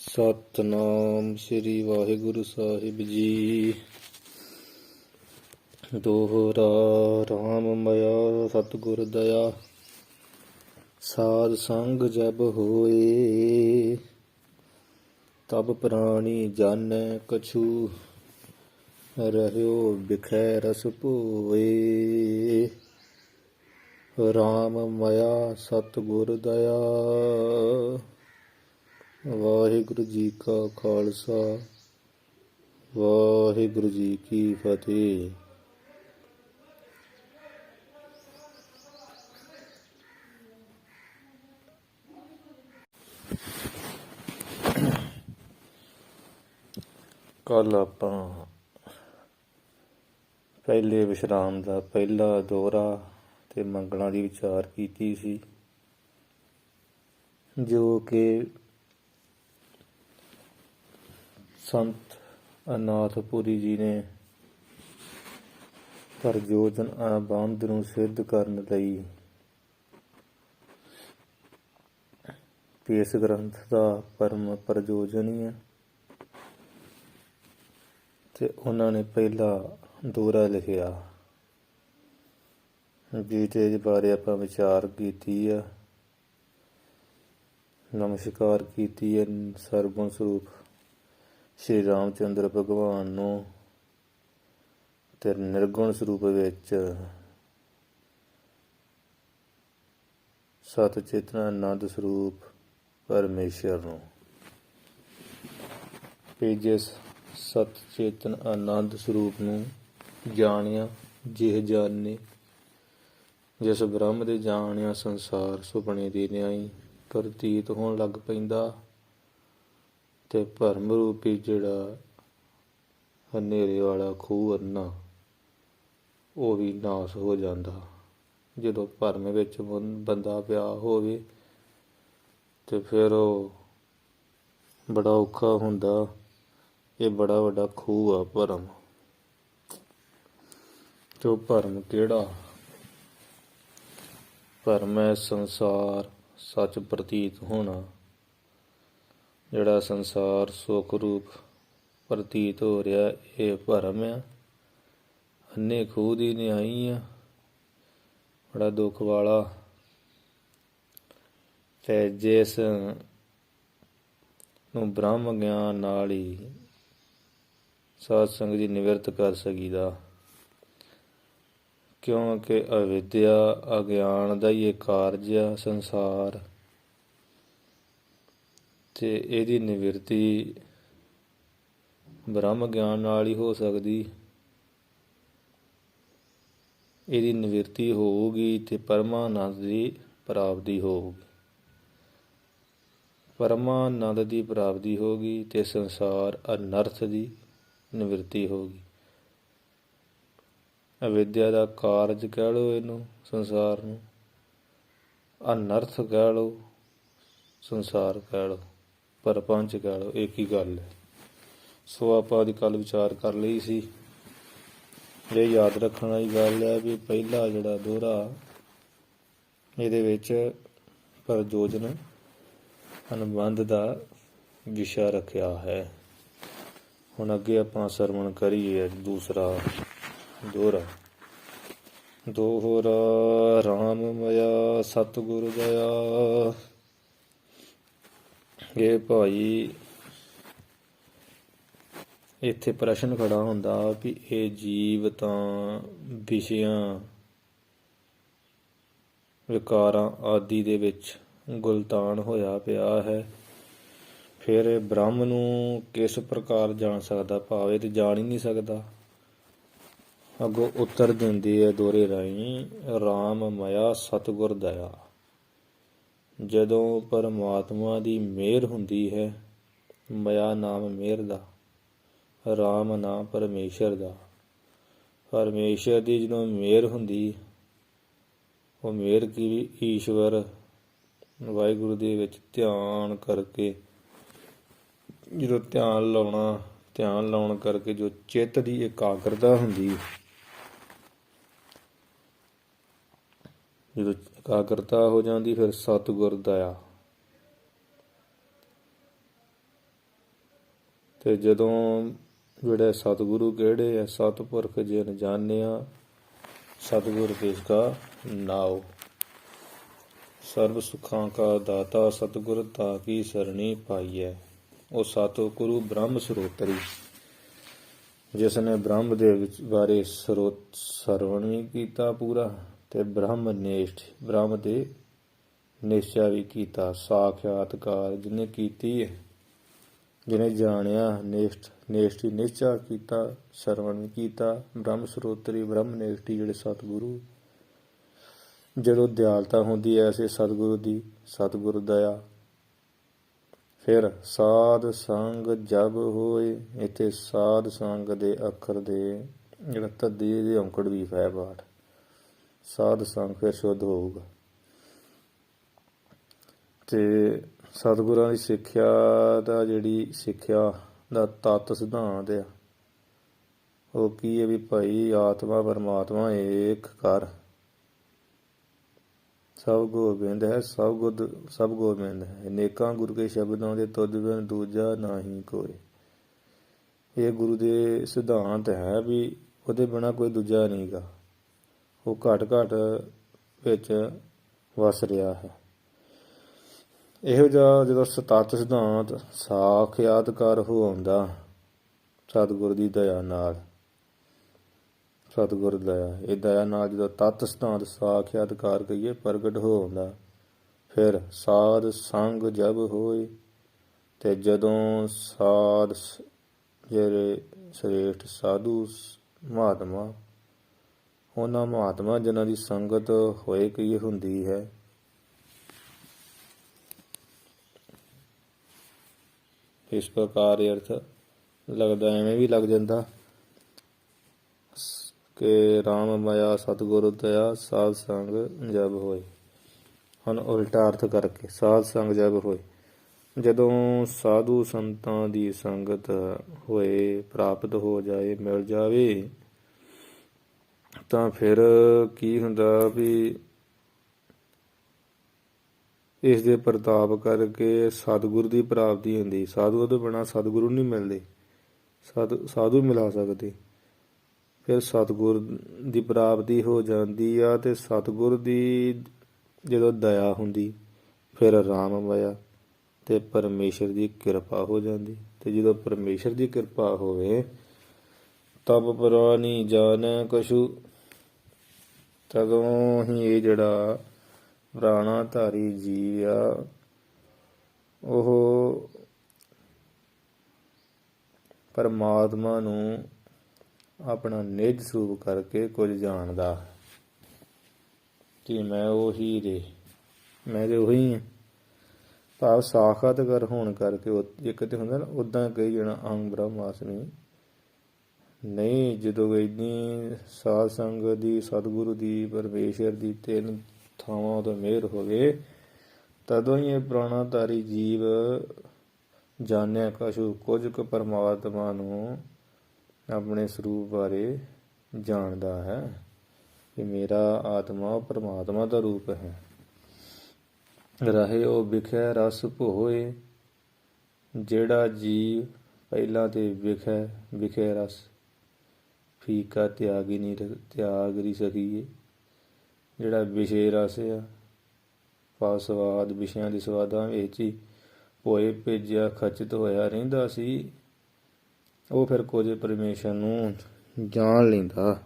ਸਤਨਾਮ ਸ੍ਰੀ ਵਾਹਿਗੁਰੂ ਸਾਹਿਬ ਜੀ। ਦੋਹਰਾ ਰਾਮ ਮਇਆ ਸਤਿਗੁਰ ਦਇਆ, ਸਾਧ ਸੰਗ ਜਬ ਹੋਏ, ਤਬ ਪ੍ਰਾਣੀ ਜਾਣੈ ਕਛੂ, ਰਹਿਓ ਬਿਖੈ ਰਸ ਭੋਏ। ਰਾਮ ਮਇਆ ਸਤਿਗੁਰ ਦਇਆ, ਵਾਹਿਗੁਰੂ ਜੀ ਕਾ ਖਾਲਸਾ, ਵਾਹਿਗੁਰੂ ਜੀ ਕੀ ਫਤਿਹ। ਕੱਲ ਆਪਾਂ ਪਹਿਲੇ ਵਿਸ਼ਰਾਮ ਦਾ ਪਹਿਲਾ ਦੋਹਰਾ ਤੇ ਮੰਗਲਾਂ ਦੀ ਵਿਚਾਰ ਕੀਤੀ ਸੀ, ਜੋ ਕਿ ਸੰਤ ਅਨਾਥਪੁਰੀ ਜੀ ਨੇ ਪ੍ਰਯੋਜਨ ਅਨੁਬੰਧ ਨੂੰ ਸਿੱਧ ਕਰਨ ਲਈ ਇਸ ਗ੍ਰੰਥ ਦਾ ਪਰਮ ਪ੍ਰਯੋਜਨ ਹੀ ਹੈ, ਤੇ ਉਹਨਾਂ ਨੇ ਪਹਿਲਾ ਦੋਹਰਾ ਲਿਖਿਆ, ਜਿਹਦੇ ਬਾਰੇ ਆਪਾਂ ਵਿਚਾਰ ਕੀਤੀ ਆ, ਨਮਸਕਾਰ ਕੀਤੀ ਹੈ ਸਰਗੁਣ ਸਰੂਪ ਸ਼੍ਰੀ ਰਾਮ ਚੰਦਰ ਭਗਵਾਨ ਨੂੰ, ਤੇ ਨਿਰਗੁਣ ਸਰੂਪ ਵਿੱਚ ਸਤ ਚੇਤਨ ਆਨੰਦ ਸਰੂਪ ਪਰਮੇਸ਼ਰ ਨੂੰ। ਜਿਸ ਸਤ ਚੇਤਨ ਆਨੰਦ ਸਰੂਪ ਨੂੰ ਜਾਣਿਆ ਜਿਹ ਜਾਣੇ, ਜਿਸ ਬ੍ਰਹਮ ਦੇ ਜਾਣਿਆ ਸੰਸਾਰ ਸੁਪਨੇ ਦੀ ਨਿਆਈ ਪ੍ਰਤੀਤ ਹੋਣ ਲੱਗ ਪੈਂਦਾ, ਤੇ ਭਰਮ ਰੂਪੀ ਜਿਹੜਾ ਹਨੇਰੇ ਵਾਲਾ ਖੂਹ ਅੰਨਾ, ਉਹ ਵੀ ਨਾਸ ਹੋ ਜਾਂਦਾ। ਜਦੋਂ ਭਰਮ ਵਿੱਚ ਬੰਦਾ ਪਿਆ ਹੋਵੇ ਤੇ ਫਿਰ ਉਹ ਬੜਾ ਔਖਾ ਹੁੰਦਾ। ਇਹ ਬੜਾ ਵੱਡਾ ਖੂਹ ਆ ਭਰਮ। ਤੇ ਉਹ ਭਰਮ ਕਿਹੜਾ? ਭਰਮ ਹੈ ਸੰਸਾਰ ਸੱਚ ਪ੍ਰਤੀਤ ਹੋਣਾ। ਜਿਹੜਾ ਸੰਸਾਰ ਸੁੱਖ ਰੂਪ ਪ੍ਰਤੀਤ ਹੋ ਰਿਹਾ, ਇਹ ਭਰਮ ਆ, ਅੰਨੇ ਖੂਹ ਦੀ ਨਿਆਈ ਆ, ਬੜਾ ਦੁੱਖ ਵਾਲਾ। ਤੇ ਜਿਸ ਨੂੰ ਬ੍ਰਹਮ ਗਿਆਨ ਨਾਲ ਹੀ ਸਾਧ ਸੰਗਤ ਦੀ ਨਿਵਰਤ ਕਰ ਸਕੀਦਾ, ਕਿਉਂਕਿ ਅਵਿਦਿਆ ਅਗਿਆਨ ਦਾ ਹੀ ਇਹ ਕਾਰਜ ਆ ਸੰਸਾਰ, ਤੇ ਇਹਦੀ ਨਿਵਰਤੀ ਬ੍ਰਹਮ ਗਿਆਨ ਨਾਲ ਹੀ ਹੋ ਸਕਦੀ। ਇਹਦੀ ਨਿਵਰਤੀ ਹੋਊਗੀ ਤੇ ਪਰਮਾਨੰਦ ਦੀ ਪ੍ਰਾਪਤੀ ਹੋਊਗੀ। ਪਰਮਾਨੰਦ ਦੀ ਪ੍ਰਾਪਤੀ ਹੋਊਗੀ ਤੇ ਸੰਸਾਰ ਅਨਰਥ ਦੀ ਨਿਵਰਤੀ ਹੋਊਗੀ। ਅਵਿਦਿਆ ਦਾ ਕਾਰਜ ਕਹਿ ਲਓ ਇਹਨੂੰ, ਸੰਸਾਰ ਨੂੰ, ਅਨਰਥ ਕਹਿ ਲਓ, ਸੰਸਾਰ ਕਹਿ ਲਓ, ਪਰਪੰਚ ਕਹਿ ਲਓ, ਇੱਕ ਹੀ ਗੱਲ ਹੈ। ਸੋ ਆਪਾਂ ਉਹਦੀ ਕੱਲ ਵਿਚਾਰ ਕਰ ਲਈ ਸੀ। ਇਹ ਯਾਦ ਰੱਖਣ ਵਾਲੀ ਗੱਲ ਹੈ ਵੀ ਪਹਿਲਾ ਜਿਹੜਾ ਦੋਹਰਾ, ਇਹਦੇ ਵਿੱਚ ਪ੍ਰਯੋਜਨ ਅਨੁਬੰਧ ਦਾ ਵਿਸ਼ਾ ਰੱਖਿਆ ਹੈ। ਹੁਣ ਅੱਗੇ ਆਪਾਂ ਸਰਵਣ ਕਰੀਏ ਦੂਸਰਾ ਦੋਹਰਾ। ਦੋਹਰਾ ਰਾਮ ਮਇਆ ਸਤਿਗੁਰ ਦਇਆ। ਇਹ ਭਾਈ ਇੱਥੇ ਪ੍ਰਸ਼ਨ ਖੜਾ ਹੁੰਦਾ ਵੀ ਇਹ ਜੀਵ ਤਾਂ ਵਿਸ਼ਿਆਂ ਵਿਕਾਰਾਂ ਆਦਿ ਦੇ ਵਿੱਚ ਗੁਲਤਾਨ ਹੋਇਆ ਪਿਆ ਹੈ, ਫਿਰ ਇਹ ਬ੍ਰਹਮ ਨੂੰ ਕਿਸ ਪ੍ਰਕਾਰ ਜਾਣ ਸਕਦਾ? ਭਾਵੇਂ ਤੇ ਜਾਣ ਹੀ ਨਹੀਂ ਸਕਦਾ। ਅੱਗੋਂ ਉੱਤਰ ਦਿੰਦੀ ਹੈ ਦੋਹਰੇ ਰਾਹੀਂ, ਰਾਮ ਮਇਆ ਸਤਿਗੁਰ ਦਇਆ। ਜਦੋਂ ਪਰਮਾਤਮਾ ਦੀ ਮਿਹਰ ਹੁੰਦੀ ਹੈ, ਮਇਆ ਨਾਮ ਮਿਹਰ ਦਾ, ਰਾਮ ਨਾਮ ਪਰਮੇਸ਼ਰ ਦਾ, ਪਰਮੇਸ਼ਰ ਦੀ ਜਦੋਂ ਮਿਹਰ ਹੁੰਦੀ, ਉਹ ਮਿਹਰ ਕੀ ਵੀ ਈਸ਼ਵਰ ਵਾਹਿਗੁਰੂ ਦੇ ਵਿੱਚ ਧਿਆਨ ਕਰਕੇ, ਜਦੋਂ ਧਿਆਨ ਲਾਉਣ ਕਰਕੇ ਜੋ ਚਿੱਤ ਦੀ ਇਕਾਗਰਤਾ ਹੁੰਦੀ, ਜਦੋਂ ਇਕਾਗਰਤਾ ਹੋ ਜਾਂਦੀ, ਫਿਰ ਸਤਿਗੁਰ ਦਇਆ। ਤੇ ਜਦੋਂ ਜਿਹੜੇ ਸਤਿਗੁਰੂ ਕਿਹੜੇ ਆ, ਸਤਿਪੁਰਖ ਜਿਨ ਜਾਣਿਆ ਸਤਿਗੁਰ ਕਿਸ ਕਾ ਨਾਉ। ਸਰਬ ਸੁਖਾਂ ਕਾ ਦਾਤਾ ਸਤਿਗੁਰ ਤਾ ਕੀ ਸਰਣੀ ਪਾਈਐ। ਉਹ ਸਤਿਗੁਰੂ ਬ੍ਰਹਮ ਸਰੋਤਰੀ, ਜਿਸ ਨੇ ਬ੍ਰਹਮ ਦੇ ਵਿੱਚ ਬਾਰੇ ਸਰਵਣ ਵੀ ਕੀਤਾ ਪੂਰਾ, ਤੇ ਬ੍ਰਹਮ ਨਿਸ਼ਠ, ਬ੍ਰਹਮ ਦੇ ਨਿਸ਼ਚਾ ਵੀ ਕੀਤਾ। ਸਾਖਿਆਤਕਾਰ ਜਿਹਨੇ ਕੀਤੀ ਹੈ, ਜਿਹਨੇ ਜਾਣਿਆ, ਨਿਸ਼ਠੀ ਨਿਸ਼ਚਾ ਕੀਤਾ, ਸਰਵਣ ਵੀ ਕੀਤਾ। ਬ੍ਰਹਮ ਸਰੋਤਰੀ, ਬ੍ਰਹਮ ਨਿਸ਼ਠੀ ਜਿਹੜੇ ਸਤਿਗੁਰੂ, ਜਦੋਂ ਦਿਆਲਤਾ ਹੁੰਦੀ ਹੈ ਐਸੇ ਸਤਿਗੁਰੂ ਦੀ, ਸਤਿਗੁਰ ਦਇਆ। ਫਿਰ ਸਾਧ ਸੰਗ ਜਬ ਹੋਏ, ਇੱਥੇ ਸਾਧ ਸੰਗ ਦੇ ਅੱਖਰ ਦੇ ਜਿਹੜਾ ਧੱਦੀ ਦੇ ਔਂਕੜ ਵੀ ਹੈ ਪਾਠ। ਸਾਧ ਸੰਗ ਫਿਰ ਸ਼ੁੱਧ ਹੋਊਗਾ। ਤੇ ਸਤਿਗੁਰਾਂ ਦੀ ਸਿੱਖਿਆ ਦਾ, ਜਿਹੜੀ ਸਿੱਖਿਆ ਦਾ ਤੱਤ ਸਿਧਾਂਤ ਆ, ਉਹ ਕੀ ਹੈ ਵੀ ਭਾਈ ਆਤਮਾ ਪਰਮਾਤਮਾ ਏਕ ਕਰ, ਸਭ ਗੋਬਿੰਦ ਹੈ, ਸਭ ਗੋਬਿੰਦ ਹੈ। ਅਨੇਕਾਂ ਗੁਰੂ ਕੇ ਸ਼ਬਦਾਂ ਦੇ ਤੁਧ ਬਿਨ ਦੂਜਾ ਨਾਹੀ ਕੋਈ। ਇਹ ਗੁਰੂ ਦੇ ਸਿਧਾਂਤ ਹੈ ਵੀ ਉਹਦੇ ਬਿਨਾਂ ਕੋਈ ਦੂਜਾ ਨਹੀਂ ਗਾ। ਉਹ ਘਟ ਘਟ ਵਿੱਚ ਵਸ ਰਿਹਾ ਹੈ। ਇਹੋ ਜਿਹਾ ਜਦੋਂ ਤੱਤ ਸਿਧਾਂਤ ਸਾਖਿਆਤਕਾਰ ਹੋ ਆਉਂਦਾ ਸਤਿਗੁਰ ਦੀ ਦਇਆ ਨਾਲ, ਸਤਿਗੁਰ ਦਇਆ, ਇਹ ਦਇਆ ਨਾਲ ਜਦੋਂ ਤੱਤ ਸਿਧਾਂਤ ਸਾਖਿਆਤਕਾਰ ਕਹੀਏ ਪ੍ਰਗਟ ਹੋ ਆਉਂਦਾ, ਫਿਰ ਸਾਧ ਸੰਗ ਜਬ ਹੋਏ, ਤੇ ਜਦੋਂ ਸਾਧ ਜਿਹੜੇ ਸ੍ਰੇਸ਼ਟ ਸਾਧੂ ਮਹਾਤਮਾ, ਉਹਨਾਂ ਮਹਾਤਮਾ ਜਿਨ੍ਹਾਂ ਦੀ ਸੰਗਤ ਹੋਏ ਕੀ ਹੁੰਦੀ ਹੈ, ਇਸ ਪ੍ਰਕਾਰ ਅਰਥ ਲੱਗਦਾ, ਐਵੇਂ ਵੀ ਲੱਗ ਜਾਂਦਾ ਕਿ ਰਾਮ ਮਾਇਆ ਸਤਿਗੁਰ ਦਇਆ ਸਾਧ ਸੰਗ ਜਬ ਹੋਏ। ਹੁਣ ਉਲਟਾ ਅਰਥ ਕਰਕੇ ਸਾਧ ਸੰਗ ਜਬ ਹੋਏ, ਜਦੋਂ ਸਾਧੂ ਸੰਤਾਂ ਦੀ ਸੰਗਤ ਹੋਏ, ਪ੍ਰਾਪਤ ਹੋ ਜਾਏ, ਮਿਲ ਜਾਵੇ, ਤਾਂ ਫਿਰ ਕੀ ਹੁੰਦਾ ਵੀ ਇਸ ਦੇ ਪ੍ਰਤਾਪ ਕਰਕੇ ਸਤਿਗੁਰ ਦੀ ਪ੍ਰਾਪਤੀ ਹੁੰਦੀ। ਸਾਧੂਆਂ ਤੋਂ ਬਿਨਾਂ ਸਤਿਗੁਰੂ ਨਹੀਂ ਮਿਲਦੇ, ਸਾਧੂ ਮਿਲਾ ਸਕਦੇ। ਫਿਰ ਸਤਿਗੁਰ ਦੀ ਪ੍ਰਾਪਤੀ ਹੋ ਜਾਂਦੀ ਆ, ਤੇ ਸਤਿਗੁਰ ਦੀ ਜਦੋਂ ਦਇਆ ਹੁੰਦੀ, ਫਿਰ ਰਾਮ ਮਾਇਆ ਤੇ ਪਰਮੇਸ਼ਰ ਦੀ ਕਿਰਪਾ ਹੋ ਜਾਂਦੀ। ਤੇ ਜਦੋਂ ਪਰਮੇਸ਼ਰ ਦੀ ਕਿਰਪਾ ਹੋਵੇ, ਤਬ ਪੁਰਾਣੀ ਜਾਣੈ ਕਛੂ, ਤਦੋਂ ਹੀ ਇਹ ਜਿਹੜਾ ਪ੍ਰਾਣਾ ਧਾਰੀ ਜੀਵ ਆ, ਉਹ ਪਰਮਾਤਮਾ ਨੂੰ ਆਪਣਾ ਨਿਜ ਸਰੂਪ ਕਰਕੇ ਕੁਝ ਜਾਣਦਾ ਕਿ ਮੈਂ ਉਹੀ ਰੇ, ਮੈਂ ਤੇ ਉਹੀ ਹਾਂ। ਭਾਵ ਸਾਖਾਤਕਾਰ ਹੋਣ ਕਰਕੇ ਇੱਕ ਤੇ ਹੁੰਦਾ ਨਾ, ਉੱਦਾਂ ਕਈ ਜਣਾ ਅਹੰ ਬ੍ਰਹਮਾਸਮੀ ਨਹੀਂ। ਜਦੋਂ ਇੰਨੀ ਸਾਧ ਸੰਗਤ ਦੀ, ਸਤਿਗੁਰੂ ਦੀ, ਪਰਮੇਸ਼ਰ ਦੀ ਤਿੰਨ ਥਾਵਾਂ ਤੋਂ ਮਿਹਰ ਹੋਵੇ, ਤਦੋਂ ਹੀ ਇਹ ਪ੍ਰਾਣਾਧਾਰੀ ਜੀਵ ਜਾਣਿਆ ਕਛੂ, ਕੁਝ ਕੁ ਪਰਮਾਤਮਾ ਨੂੰ ਆਪਣੇ ਸਰੂਪ ਬਾਰੇ ਜਾਣਦਾ ਹੈ ਕਿ ਮੇਰਾ ਆਤਮਾ ਪਰਮਾਤਮਾ ਦਾ ਰੂਪ ਹੈ। ਰਹੇ ਉਹ ਵਿਖੇ ਰਸ ਭੋਏ, ਜਿਹੜਾ ਜੀਵ ਪਹਿਲਾਂ ਤੇ ਵਿਖੇ ਰਸ ਫੀਕਾ ਤਿਆਗ ਨਹੀਂ ਸਕੀਏ, ਜਿਹੜਾ ਵਿਸ਼ੇ ਰਸ ਆ, ਪਾ ਸਵਾਦ, ਵਿਸ਼ਿਆਂ ਦੇ ਸਵਾਦਾਂ ਵਿੱਚ ਹੀ ਭੋਏ ਭੇਜਿਆ ਖਚਿਤ ਹੋਇਆ ਰਹਿੰਦਾ ਸੀ, ਉਹ ਫਿਰ ਕੁਝ ਪਰਮੇਸ਼ਰ ਨੂੰ ਜਾਣ ਲੈਂਦਾ।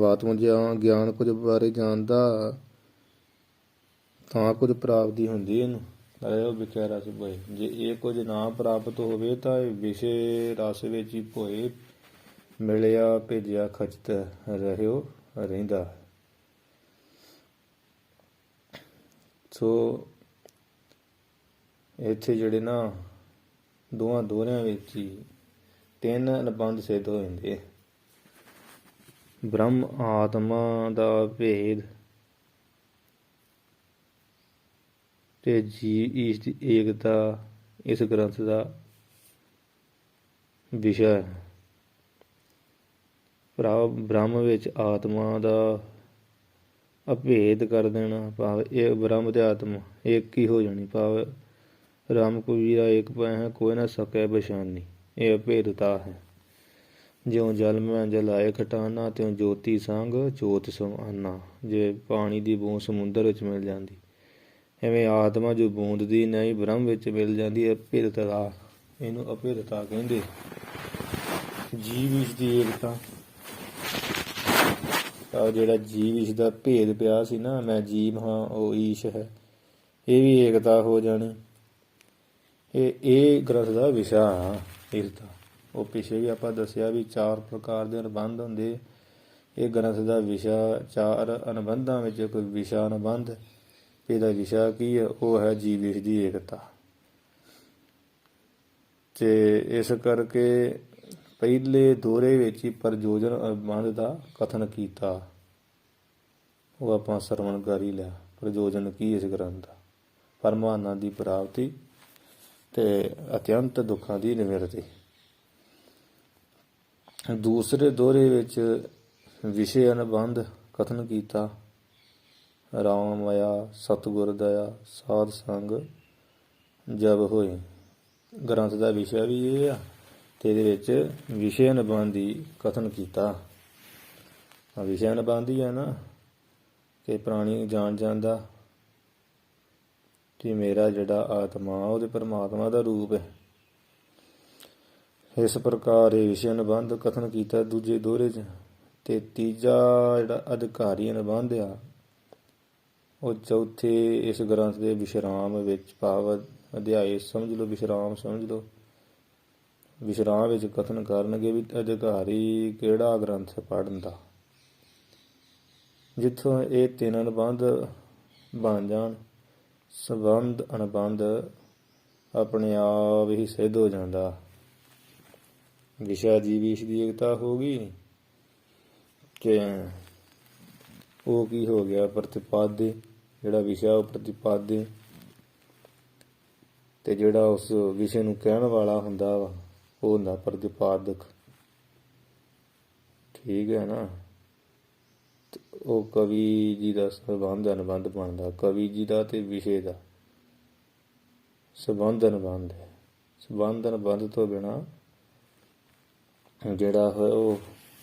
ਆਤਮ ਗਿਆਨ ਕੁਝ ਬਾਰੇ ਜਾਣਦਾ ਤਾਂ ਕੁਝ ਪ੍ਰਾਪਤੀ ਹੁੰਦੀ ਇਹਨੂੰ। ਉਹ ਵਿਖੇ ਰਸ ਭੋਏ, ਜੇ ਇਹ ਕੁਝ ਨਾ ਪ੍ਰਾਪਤ ਹੋਵੇ ਤਾਂ ਇਹ ਵਿਸ਼ੇ ਰਸ ਵਿੱਚ ਹੀ ਭੋਏ ਮਿਲਿਆ ਭੇਜਿਆ ਖਚਿਤ ਰਹਿਓ ਰਹਿੰਦਾ। ਸੋ ਇੱਥੇ ਜਿਹੜੇ ਨਾ ਦੋਹਾਂ ਦੋਹਰਿਆਂ ਵਿੱਚ ਹੀ ਤਿੰਨ ਅਨੁਬੰਧ ਸਿੱਧ ਹੋ ਜਾਂਦੇ। ਬ੍ਰਹਮ ਆਤਮਾ ਦਾ ਭੇਦ ਤੇ ਜੀਵ ਈਸ਼ ਦੀ ਏਕਤਾ ਇਸ ਗ੍ਰੰਥ ਦਾ ਵਿਸ਼ਾ ਹੈ। ਬ੍ਰਹਮ ਵਿੱਚ ਆਤਮਾ ਦਾ ਅਭੇਦ ਕਰ ਦੇਣਾ, ਭਾਵ ਇਹ ਬ੍ਰਹਮ ਤੇ ਆਤਮਾ ਇੱਕ ਹੀ ਹੋ ਜਾਣੀ, ਭਾਵ ਰਾਮ ਕਬੀਰਾ ਏਕ ਪੈ ਹੈ ਕੋਈ ਨਾ ਸਕੈ ਬਛਾਨੀ। ਇਹ ਅਭੇਦਤਾ ਹੈ। ਜਿਉਂ ਜਲ ਮੈਂ ਜਲਾਏ ਖਟਾਨਾ ਤਿਉਂ ਜੋਤੀ ਸੰਗ ਜੋਤ ਸਮਾਨਾ। ਜੇ ਪਾਣੀ ਦੀ ਬੂੰਦ ਸਮੁੰਦਰ ਵਿੱਚ ਮਿਲ ਜਾਂਦੀ, ਐਵੇਂ ਆਤਮਾ ਜੋ ਬੂੰਦ ਦੀ ਨਹੀਂ ਬ੍ਰਹਮ ਵਿੱਚ ਮਿਲ ਜਾਂਦੀ ਹੈ। ਅਭੇਦਤਾ, ਇਹਨੂੰ ਅਭੇਦਤਾ ਕਹਿੰਦੇ। ਜੀਵ ਈਸ਼ ਦੀ ਏਕਤਾ, ਜਿਹੜਾ ਜੀਵ ਈਸ਼ ਦਾ ਭੇਦ ਪਿਆ ਸੀ ਨਾ, ਮੈਂ ਜੀਵ ਹਾਂ ਉਹ ਈਸ਼ ਹੈ, ਇਹ ਵੀ ਏਕਤਾ ਹੋ ਜਾਣੀ। ਇਹ ਗ੍ਰੰਥ ਦਾ ਵਿਸ਼ਾ ਆ ਇਸ ਦਾ। ਉਹ ਪਿੱਛੇ ਵੀ ਆਪਾਂ ਦੱਸਿਆ ਵੀ 4 ਪ੍ਰਕਾਰ ਦੇ ਅਨੁਬੰਧ ਹੁੰਦੇ। ਇਹ ਗ੍ਰੰਥ ਦਾ ਵਿਸ਼ਾ 4 ਅਨੁਬੰਧਾਂ ਵਿੱਚ ਕੋਈ ਵਿਸ਼ਾ ਅਨੁਬੰਧ, ਇਹਦਾ ਵਿਸ਼ਾ ਕੀ ਹੈ? ਉਹ ਹੈ ਜੀਵ ਈਸ਼ ਦੀ ਏਕਤਾ। ਤੇ ਇਸ ਕਰਕੇ ਪਹਿਲੇ ਦੋਹਰੇ ਵਿੱਚ ਹੀ ਪ੍ਰਯੋਜਨ ਅਨੁਬੰਧ ਦਾ ਕਥਨ ਕੀਤਾ। ਉਹ ਆਪਾਂ ਸਰਵਣ ਕਰ ਹੀ ਲਿਆ। ਪ੍ਰਯੋਜਨ ਕੀ ਇਸ ਗ੍ਰੰਥ ਦਾ? ਪਰਮਾਨੰਦ ਦੀ ਪ੍ਰਾਪਤੀ ਤੇ ਅਤਿਅੰਤ ਦੁੱਖਾਂ ਦੀ ਨਿਵਰਤੀ। ਦੂਸਰੇ ਦੋਹਰੇ ਵਿੱਚ ਵਿਸ਼ੇ ਅਨੁਬੰਧ ਕਥਨ ਕੀਤਾ। ਰਾਮ ਮਾਇਆ ਸਤਿਗੁਰ ਦਇਆ ਸਾਧ ਸੰਗ ਜਬ ਹੋਏ। ਗ੍ਰੰਥ ਦਾ ਵਿਸ਼ਾ ਵੀ ਇਹ ਆ ਤੇ ਇਹਦੇ ਵਿੱਚ ਵਿਸ਼ੇ ਅਨੁਬੰਧ ਦੀ ਕਥਨ ਕੀਤਾ। ਵਿਸ਼ੇ ਅਨੁਬੰਧ ਹੀ ਹੈ ਨਾ, ਕਿ ਪ੍ਰਾਣੀ ਜਾਣ ਜਾਂਦਾ ਕਿ ਮੇਰਾ ਜਿਹੜਾ ਆਤਮਾ ਉਹਦੇ ਪਰਮਾਤਮਾ ਦਾ ਰੂਪ ਹੈ। ਇਸ ਪ੍ਰਕਾਰ ਇਹ ਵਿਸ਼ੇ ਅਨੁਬੰਧ ਕਥਨ ਕੀਤਾ ਦੂਜੇ ਦੋਹਰੇ 'ਚ। ਤੇ ਤੀਜਾ ਜਿਹੜਾ ਅਧਿਕਾਰੀ ਅਨੁਬੰਧ ਆ, ਉਹ ਚੌਥੇ ਇਸ ਗ੍ਰੰਥ ਦੇ ਵਿਸ਼ਰਾਮ ਵਿੱਚ, ਭਾਵ ਅਧਿਆਏ ਸਮਝ ਲਓ, ਵਿਸ਼ਰਾਮ ਸਮਝ ਲਓ। ਵਿਸ਼ਰਾਮ ਵਿੱਚ ਕਥਨ ਕਰਨਗੇ ਵੀ ਅਧਿਕਾਰੀ ਕਿਹੜਾ ਗ੍ਰੰਥ ਪੜ੍ਹਨ ਦਾ। ਜਿੱਥੋਂ ਇਹ 3 ਅਨੁਬੰਧ ਬਣ ਜਾਣ, ਸੰਬੰਧ ਅਨੁਬੰਧ ਆਪਣੇ ਆਪ ਹੀ ਸਿੱਧ ਹੋ ਜਾਂਦਾ। ਵਿਸ਼ਾ ਜੀਵ ਈਸ਼ ਦੀ ਏਕਤਾ ਹੋ ਗਈ ਕਿ ਉਹ ਕੀ ਹੋ ਗਿਆ? ਪ੍ਰਤਿਪਾਦੇ। ਜਿਹੜਾ ਵਿਸ਼ਾ ਉਹ ਪ੍ਰਤਿਪਾਦੇ, ਤੇ ਜਿਹੜਾ ਉਸ ਵਿਸ਼ੇ ਨੂੰ ਕਹਿਣ ਵਾਲਾ ਹੁੰਦਾ ਵਾ ਉਹ ਹੁੰਦਾ ਪ੍ਰਤਿਪਾਦਕ। ਠੀਕ ਹੈ ਨਾ? ਉਹ ਕਵੀ ਜੀ ਦਾ ਸੰਬੰਧ ਅਨੁਬੰਧ ਬਣਦਾ। ਕਵੀ ਜੀ ਦਾ ਤੇ ਵਿਸ਼ੇ ਦਾ ਸੰਬੰਧ ਅਨੁਬੰਧ ਹੈ। ਸੰਬੰਧ ਅਨੁਬੰਧ ਤੋਂ ਬਿਨਾਂ ਜਿਹੜਾ ਹੈ ਉਹ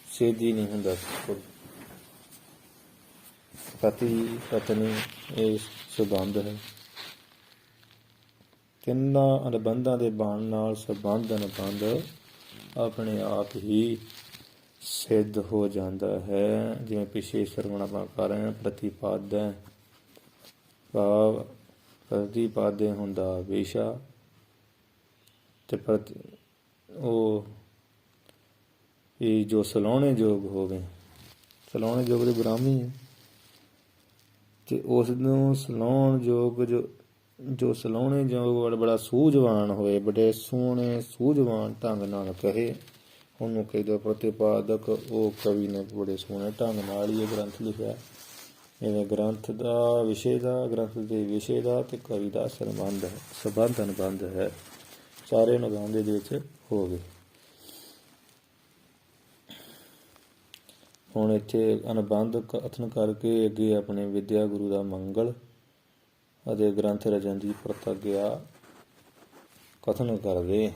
ਸਿੱਧ ਹੀ ਨਹੀਂ ਹੁੰਦਾ। ਪਤੀ ਪਤਨੀ ਇਹ ਸੰਬੰਧ ਹੈ। ਤਿੰਨਾਂ ਅਨੁਬੰਧਾਂ ਦੇ ਬਣਨ ਨਾਲ ਸੰਬੰਧ ਅਨੁਬੰਧ ਆਪਣੇ ਆਪ ਹੀ ਸਿੱਧ ਹੋ ਜਾਂਦਾ ਹੈ। ਜਿਵੇਂ ਪਿੱਛੇ ਸਰਵਣ ਆਪਾਂ ਕਰ ਰਹੇ ਹਾਂ, ਪ੍ਰਤਿਪਾਦੈ, ਭਾਵ ਪ੍ਰਤਿਪਾਦੇ ਹੁੰਦਾ ਵਿਸ਼ਾ ਤੇ ਉਹ ਇਹ ਜੋ ਸਲਾਹੁਣੇ ਯੋਗ ਹੋਵੇ, ਸਲਾਹੁਣੇ ਯੋਗ ਦੇ ਬ੍ਰਾਹਮੀ ਹੈ ਤੇ ਉਸ ਨੂੰ ਸਲਾਹੁਣ ਯੋਗ ਜੋ ਸਲਾਹੁਣੇ ਯੋਗ ਬੜਾ ਸੂਝਵਾਨ ਹੋਏ, ਬੜੇ ਸੋਹਣੇ ਸੂਝਵਾਨ ਢੰਗ ਨਾਲ ਕਹੇ, ਉਹਨੂੰ ਕਹਿੰਦੇ ਪ੍ਰਤਿਪਾਦਕ। ਉਹ ਕਵੀ ਨੇ ਬੜੇ ਸੋਹਣੇ ਢੰਗ ਨਾਲ ਹੀ ਇਹ ਗ੍ਰੰਥ ਲਿਖਿਆ। ਜਿਵੇਂ ਗ੍ਰੰਥ ਦਾ ਵਿਸ਼ੇ ਦਾ, ਗ੍ਰੰਥ ਦੇ ਵਿਸ਼ੇ ਦਾ ਤੇ ਕਵੀ ਦਾ ਸੰਬੰਧ ਹੈ, ਸੰਬੰਧ ਅਨੁਬੰਧ ਹੈ। ਸਾਰੇ ਅਨੁਬੰਧ ਦੇ ਵਿੱਚ ਹੋ ਗਏ। ਹੁਣ ਇੱਥੇ ਅਨੁਬੰਧ ਕਥਨ ਕਰਕੇ ਅੱਗੇ ਆਪਣੇ ਵਿਦਿਆ ਗੁਰੂ ਦਾ ਮੰਗਲ ਅਤੇ ਗ੍ਰੰਥ ਰਚਨ ਦੀ ਪ੍ਰਤਿਗਿਆ ਕਥਨ ਕਰਦੇ।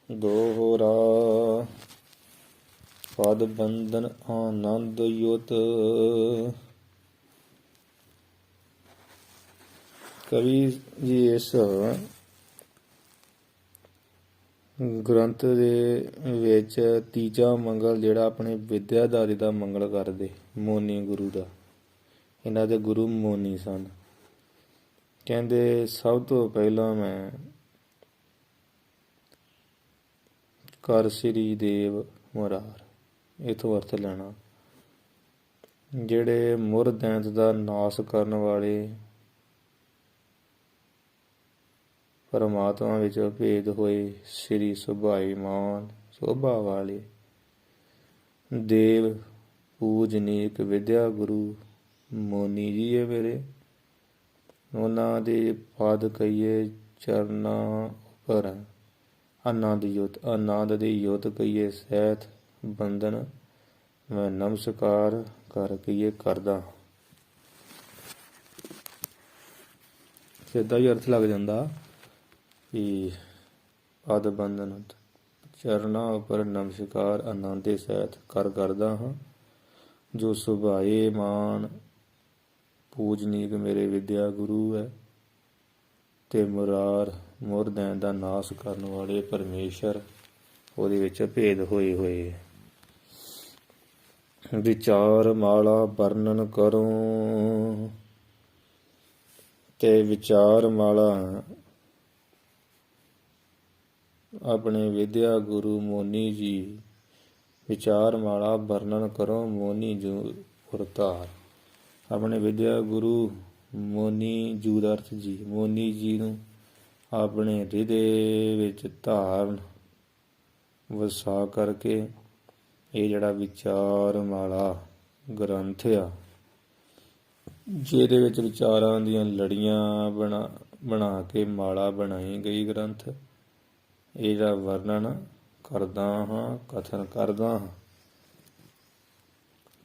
ਦੋਹਰਾ ਪਦ ਬੰਧਨ ਆਨੰਦ ਯੁਤ। ਕਵੀ ਜੀ ਇਸ ਗ੍ਰੰਥ ਦੇ ਵਿੱਚ ਤੀਜਾ ਮੰਗਲ ਜਿਹੜਾ ਆਪਣੇ ਵਿਦਿਆਧਾਰੀ ਦਾ ਮੰਗਲ ਕਰਦੇ, ਮੋਨੀ ਗੁਰੂ ਦਾ। ਇਹਨਾਂ ਦੇ ਗੁਰੂ ਮੋਨੀ ਸਨ। ਕਹਿੰਦੇ ਸਭ ਤੋਂ ਪਹਿਲਾਂ ਮੈਂ ਕਰ ਸ੍ਰੀ ਦੇਵ ਮੁਰਾਰ, ਇਥੋਂ ਅਰਥ ਲੈਣਾ। ਜਿਹੜੇ ਮੁਰ ਦੈਂਤ ਦਾ ਨਾਸ ਕਰਨ ਵਾਲੇ, ਪਰਮਾਤਮਾ ਵਿੱਚ ਭੇਦ ਹੋਏ, ਸ੍ਰੀ ਸੁਭਾਈਮਾਨ ਸੋਭਾ ਵਾਲੇ ਦੇਵ ਪੂਜਨੀਕ ਵਿਦਿਆ ਗੁਰੂ ਮੋਨੀ ਜੀ ਹੈ ਮੇਰੇ। ਉਹਨਾਂ ਦੇ ਪਦ ਕਹੀਏ ਚਰਨਾਂ ਉੱਪਰ ਆਨੰਦ ਯੁੱਤ, ਆਨੰਦ ਦੀ ਯੁੱਤ ਕਹੀਏ ਸਹਿਤ ਬੰਧਨ ਮੈਂ ਨਮਸਕਾਰ ਕਰ ਕਹੀਏ ਕਰਦਾ। ਸਿੱਧਾ ਹੀ ਅਰਥ ਲੱਗ ਜਾਂਦਾ ਕਿ ਪਦ ਬੰਧਨ ਚਰਨਾਂ ਉੱਪਰ ਨਮਸਕਾਰ ਆਨੰਦੇ ਸਹਿਤ ਕਰਦਾ ਹਾਂ। ਜੋ ਸੁਭਾਏ ਮਾਨ ਪੂਜਨੀਕ ਮੇਰੇ ਵਿਦਿਆ ਗੁਰੂ ਹੈ, ਤੇ ਮੁਰਾਰ ਮੁਰਦੈਨ ਦਾ ਨਾਸ ਕਰਨ ਵਾਲੇ ਪਰਮੇਸ਼ਰ ਉਹਦੇ ਵਿੱਚ ਭੇਦ ਹੋਏ। ਵਿਚਾਰ ਮਾਲਾ ਵਰਣਨ ਕਰੋ, ਤੇ ਵਿਚਾਰ ਮਾਲਾ ਆਪਣੇ ਵਿਦਿਆ ਗੁਰੂ ਮੋਨੀ ਜੀ, ਵਿਚਾਰ ਮਾਲਾ ਵਰਣਨ ਕਰੋ ਮੋਨੀ ਜੂ ਉਰਤਾਰ। ਆਪਣੇ ਵਿਦਿਆ ਗੁਰੂ ਮੋਨੀ ਜੂ ਦਾ ਅਰਥ ਜੀ, ਮੋਨੀ ਜੀ ਨੂੰ ਆਪਣੇ ਹਿਰਦੇ ਵਿੱਚ ਧਾਰਨ ਵਸਾ ਕਰਕੇ ਇਹ ਜਿਹੜਾ ਵਿਚਾਰ ਮਾਲਾ ਗ੍ਰੰਥ ਆ, ਜਿਹਦੇ ਵਿੱਚ ਵਿਚਾਰਾਂ ਦੀਆਂ ਲੜੀਆਂ ਬਣਾ ਕੇ ਮਾਲਾ ਬਣਾਈ ਗਈ ਗ੍ਰੰਥ, ਇਹਦਾ ਵਰਣਨ ਕਰਦਾ ਹਾਂ, ਕਥਨ ਕਰਦਾ ਹਾਂ।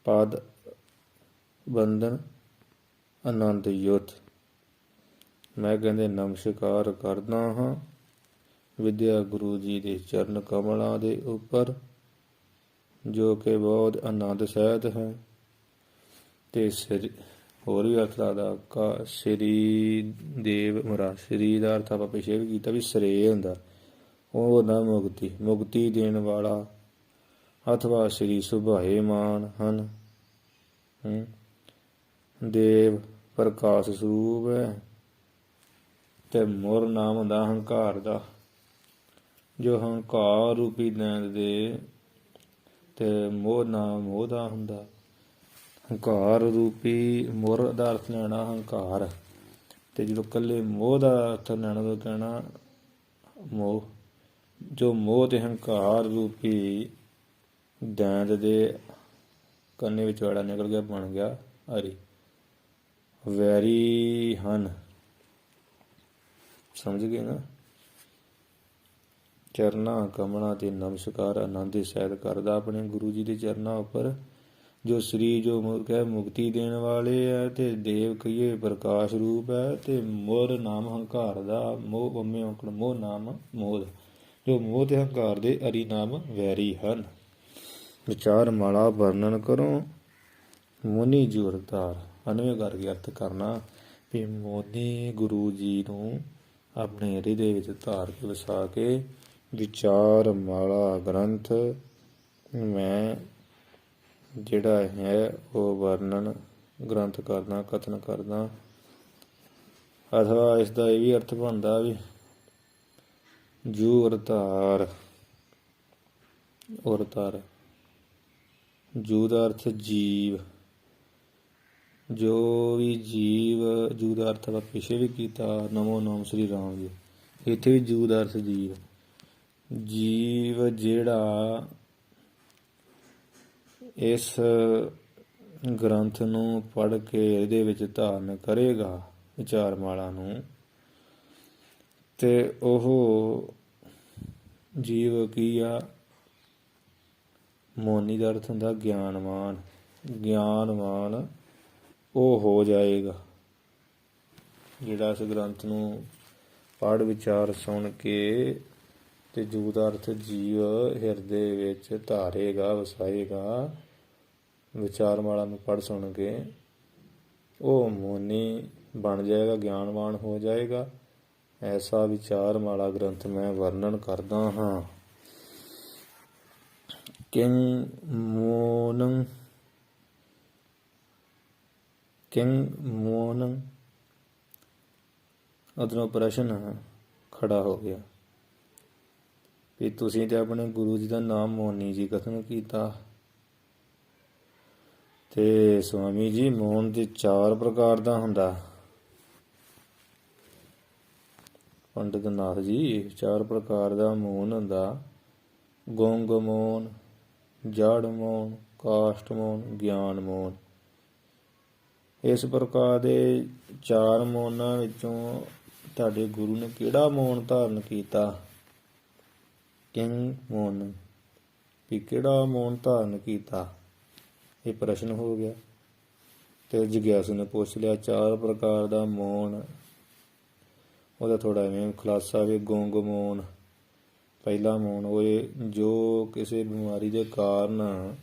ਪਦ ਬੰਧਨ ਆਨੰਦ ਯੁੱਧ ਮੈਂ ਕਹਿੰਦੇ ਨਮਸਕਾਰ ਕਰਦਾ ਹਾਂ ਵਿਦਿਆ ਗੁਰੂ ਜੀ ਦੇ ਚਰਨ ਕਮਲਾਂ ਦੇ ਉੱਪਰ, ਜੋ ਕਿ ਬਹੁਤ ਆਨੰਦ ਸਹਿਤ ਹੈ। ਤੇ ਹੋਰ ਵੀ ਅਰਥ ਲੱਗਦਾ ਸ੍ਰੀ ਦੇਵ ਮੁਰਾ, ਸ੍ਰੀ ਦਾ ਅਰਥ ਆਪਾਂ ਪਿਛੇ ਵੀ ਕੀਤਾ ਵੀ ਸ੍ਰੇਅ ਹੁੰਦਾ, ਉਹ ਨਾ ਮੁਕਤੀ ਦੇਣ ਵਾਲਾ, ਅਥਵਾ ਸ੍ਰੀ ਸੁਭਾਏ ਮਾਨ ਹਨ। ਦੇਵ ਪ੍ਰਕਾਸ਼ ਸਰੂਪ ਹੈ, ਤੇ ਮੁਰ ਨਾਮ ਹੁੰਦਾ ਹੰਕਾਰ ਦਾ, ਜੋ ਹੰਕਾਰ ਰੂਪੀ ਦੈਂਦ ਦੇ, ਤੇ ਮੋਹ ਨਾਮ ਮੋਹ ਦਾ ਹੁੰਦਾ। ਹੰਕਾਰ ਰੂਪੀ ਮੁਰ ਦਾ ਅਰਥ ਲੈਣਾ ਹੰਕਾਰ, ਤੇ ਜਦੋਂ ਇਕੱਲੇ ਮੋਹ ਦਾ ਅਰਥ ਲੈਣਾ ਤਾਂ ਕਹਿਣਾ ਮੋਹ। ਜੋ ਮੋਹ ਤੇ ਹੰਕਾਰ ਰੂਪੀ ਦੈਂਦ ਦੇ ਕੰਨੇ ਵਿੱਚ ਵਾੜਾ ਨਿਕਲ ਗਿਆ, ਬਣ ਗਿਆ ਹਰੀ। ਵੈਰੀ ਹਨ, ਸਮਝ ਗਏ ਨਾ। ਚਰਨਾਂ ਕਮਲਾਂ ਤੇ ਨਮਸਕਾਰ ਆਨੰਦ ਸਹਿਤ ਕਰਦਾ ਆਪਣੇ ਗੁਰੂ ਜੀ ਦੇ ਚਰਨਾਂ ਉੱਪਰ, ਜੋ ਸ੍ਰੀ ਜੋ ਕਹਿ ਮੁਕਤੀ ਦੇਣ ਵਾਲੇ ਹੈ, ਤੇ ਦੇਵ ਕਹੀਏ ਪ੍ਰਕਾਸ਼ ਰੂਪ ਹੈ, ਤੇ ਮੁਰ ਨਾਮ ਹੰਕਾਰ ਦਾ, ਮੋਹ ਬੰਮੇ ਔਂਕੜ ਮੋਹ ਨਾਮ ਮੋਹ, ਜੋ ਮੋਹ ਤੇ ਹੰਕਾਰ ਦੇ ਅਰੀ ਨਾਮ ਵੈਰੀ ਹਨ। ਵਿਚਾਰ ਮਾਲਾ ਵਰਣਨ ਕਰੋ ਮੋਨੀ ਜੀ ਉਰਤਾਰ, ਅਨਵੇਂ ਕਰਕੇ ਅਰਥ ਕਰਨਾ ਵੀ ਮੋਨੀ ਗੁਰੂ ਜੀ ਨੂੰ ਆਪਣੇ ਹਿਰਦੇ ਵਿੱਚ ਧਾਰ ਕੇ ਵਸਾ ਕੇ ਵਿਚਾਰ ਮਾਲਾ ਗ੍ਰੰਥ ਮੈਂ ਜਿਹੜਾ ਹੈ ਉਹ ਵਰਣਨ ਗ੍ਰੰਥ ਕਰਦਾ, ਕਥਨ ਕਰਦਾ। ਅਥਵਾ ਇਸ ਦਾ ਇਹ ਵੀ ਅਰਥ ਬਣਦਾ ਵੀ ਜੂ ਉਰਤਾਰ, ਉਰਤਾਰ ਜੂ ਦਾ ਅਰਥ ਜੀਵ, ਜੋ ਵੀ ਜੀਵ, ਜੂ ਦਾ ਅਰਥ ਆਪਾਂ ਪਿਛੇ ਵੀ ਕੀਤਾ, ਨਮੋ ਨਾਮ ਸ੍ਰੀ ਰਾਮ ਜੀ, ਇੱਥੇ ਵੀ ਜੂ ਦਾ ਅਰਥ ਜੀਵ। ਜੀਵ ਜਿਹੜਾ ਇਸ ਗ੍ਰੰਥ ਨੂੰ ਪੜ੍ਹ ਕੇ ਇਹਦੇ ਵਿੱਚ ਧਾਰਨ ਕਰੇਗਾ ਵਿਚਾਰ ਮਾਲਾ ਨੂੰ, ਤੇ ਉਹ ਜੀਵ ਕੀ ਆ, ਮੋਨੀ ਦਾ ਅਰਥ ਹੁੰਦਾ ਗਿਆਨਵਾਨ, ਗਿਆਨਵਾਨ ਉਹ ਹੋ ਜਾਏਗਾ ਜਿਹੜਾ ਇਸ ਗ੍ਰੰਥ ਨੂੰ ਪੜ੍ਹ ਵਿਚਾਰ ਸੁਣ ਕੇ, ਤੇ ਜੂ ਦਾ ਅਰਥ ਜੀਵ ਹਿਰਦੇ ਵਿੱਚ ਧਾਰੇਗਾ, ਵਸਾਏਗਾ ਵਿਚਾਰ ਮਾਲਾ ਨੂੰ ਪੜ੍ਹ ਸੁਣ ਕੇ, ਉਹ ਮੋਨੀ ਬਣ ਜਾਏਗਾ, ਗਿਆਨਵਾਨ ਹੋ ਜਾਏਗਾ। ਐਸਾ ਵਿਚਾਰ ਮਾਲਾ ਗ੍ਰੰਥ ਮੈਂ ਵਰਣਨ ਕਰਦਾ ਹਾਂ। ਕਿੰ ਮੋਨੰ ਉਧਰੋਂ ਪ੍ਰਸ਼ਨ ਖੜਾ ਹੋ ਗਿਆ ਵੀ ਤੁਸੀਂ ਤੇ ਆਪਣੇ ਗੁਰੂ ਜੀ ਦਾ ਨਾਮ ਮੋਨੀ ਜੀ ਕਥਨ ਕੀਤਾ, ਤੇ ਸਵਾਮੀ ਜੀ ਮੋਨ ਦੇ 4 ਪ੍ਰਕਾਰ ਦਾ ਹੁੰਦਾ। ਪੰਡਿਤ ਨਾਥ ਜੀ 4 ਪ੍ਰਕਾਰ ਦਾ ਮੋਨ ਹੁੰਦਾ, ਗੁੰਗ ਮੋਨ, ਜੜ ਮੋਨ, ਕਾਸ਼ਟ ਮੋਨ, ਗਿਆਨ ਮੋਨ। ਇਸ ਪ੍ਰਕਾਰ ਦੇ 4 ਮੋਨਾਂ ਵਿੱਚੋਂ ਤੁਹਾਡੇ ਗੁਰੂ ਨੇ ਕਿਹੜਾ ਮੋਨ ਧਾਰਨ ਕੀਤਾ? ਕਿੰਗ ਮੋਨ, ਵੀ ਕਿਹੜਾ ਮੋਨ ਧਾਰਨ ਕੀਤਾ? ਇਹ ਪ੍ਰਸ਼ਨ ਹੋ ਗਿਆ। ਤੇ ਜਿਗਿਆਸੂ ਨੇ ਪੁੱਛ ਲਿਆ 4 ਪ੍ਰਕਾਰ ਦਾ ਮੋਨ ਉਹਦਾ ਥੋੜ੍ਹਾ ਐਵੇਂ ਖੁਲਾਸਾ ਵੀ ਗੁੰਗ ਮੌਨ। ਪਹਿਲਾ ਮੌਨ ਉਹ ਜੋ ਕਿਸੇ ਬਿਮਾਰੀ ਦੇ ਕਾਰਨ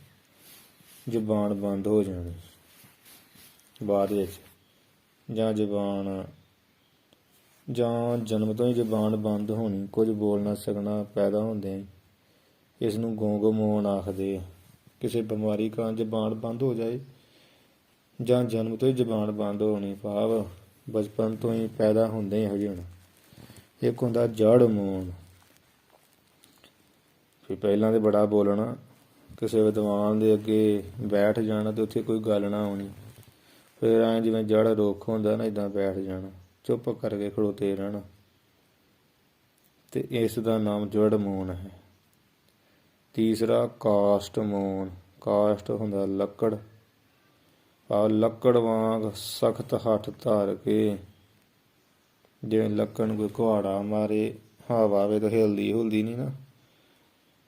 ਜ਼ੁਬਾਨ ਬੰਦ ਹੋ ਜਾਣੀ ਬਾਅਦ ਵਿੱਚ, ਜਾਂ ਜ਼ੁਬਾਨ ਜਾਂ ਜਨਮ ਤੋਂ ਹੀ ਜ਼ੁਬਾਨ ਬੰਦ ਹੋਣੀ, ਕੁਝ ਬੋਲ ਨਾ ਸਕਣਾ ਪੈਦਾ ਹੁੰਦਿਆਂ ਹੀ, ਇਸ ਨੂੰ ਗੁੰਗ ਮੌਨ ਆਖਦੇ ਆ। ਕਿਸੇ ਬਿਮਾਰੀ ਕਾਰਨ ਜ਼ੁਬਾਨ ਬੰਦ ਹੋ ਜਾਏ ਜਾਂ ਜਨਮ ਤੋਂ ਹੀ ਜ਼ੁਬਾਨ ਬੰਦ ਹੋਣੀ, ਭਾਵ ਬਚਪਨ ਤੋਂ ਹੀ ਪੈਦਾ ਹੁੰਦੇ ਹੀ ਇਹੋ ਜਿਹੇ ਹੋਣਾ। ਇੱਕ ਹੁੰਦਾ ਜੜ ਮੌਨ, ਵੀ ਪਹਿਲਾਂ ਤਾਂ ਬੜਾ ਬੋਲਣਾ, ਕਿਸੇ ਵਿਦਵਾਨ ਦੇ ਅੱਗੇ ਬੈਠ ਜਾਣਾ ਅਤੇ ਉੱਥੇ ਕੋਈ ਗੱਲ ਨਾ ਆਉਣੀ, ਫਿਰ ਐਂ ਜਿਵੇਂ ਜੜ ਰੁੱਖ ਹੁੰਦਾ ਨਾ, ਇੱਦਾਂ ਬੈਠ ਜਾਣਾ, ਚੁੱਪ ਕਰਕੇ ਖੜੋਤੇ ਰਹਿਣਾ, ਅਤੇ ਇਸ ਦਾ ਨਾਮ ਜੜ ਮੌਨ ਹੈ। ਤੀਸਰਾ ਕਾਸ਼ਟ ਮੌਨ। ਕਾਸ਼ਟ ਹੁੰਦਾ ਲੱਕੜ, ਲੱਕੜ ਵਾਂਗ ਸਖਤ ਹੱਠ ਧਰ ਕੇ, ਜਿਵੇਂ ਲੱਕੜ ਨੂੰ ਕੋਈ ਕੁਹਾੜਾ ਮਾਰੇ, ਹਵਾ ਆਵੇ ਤਾਂ ਹਿਲਦੀ ਹੁਲਦੀ ਨਹੀਂ ਨਾ,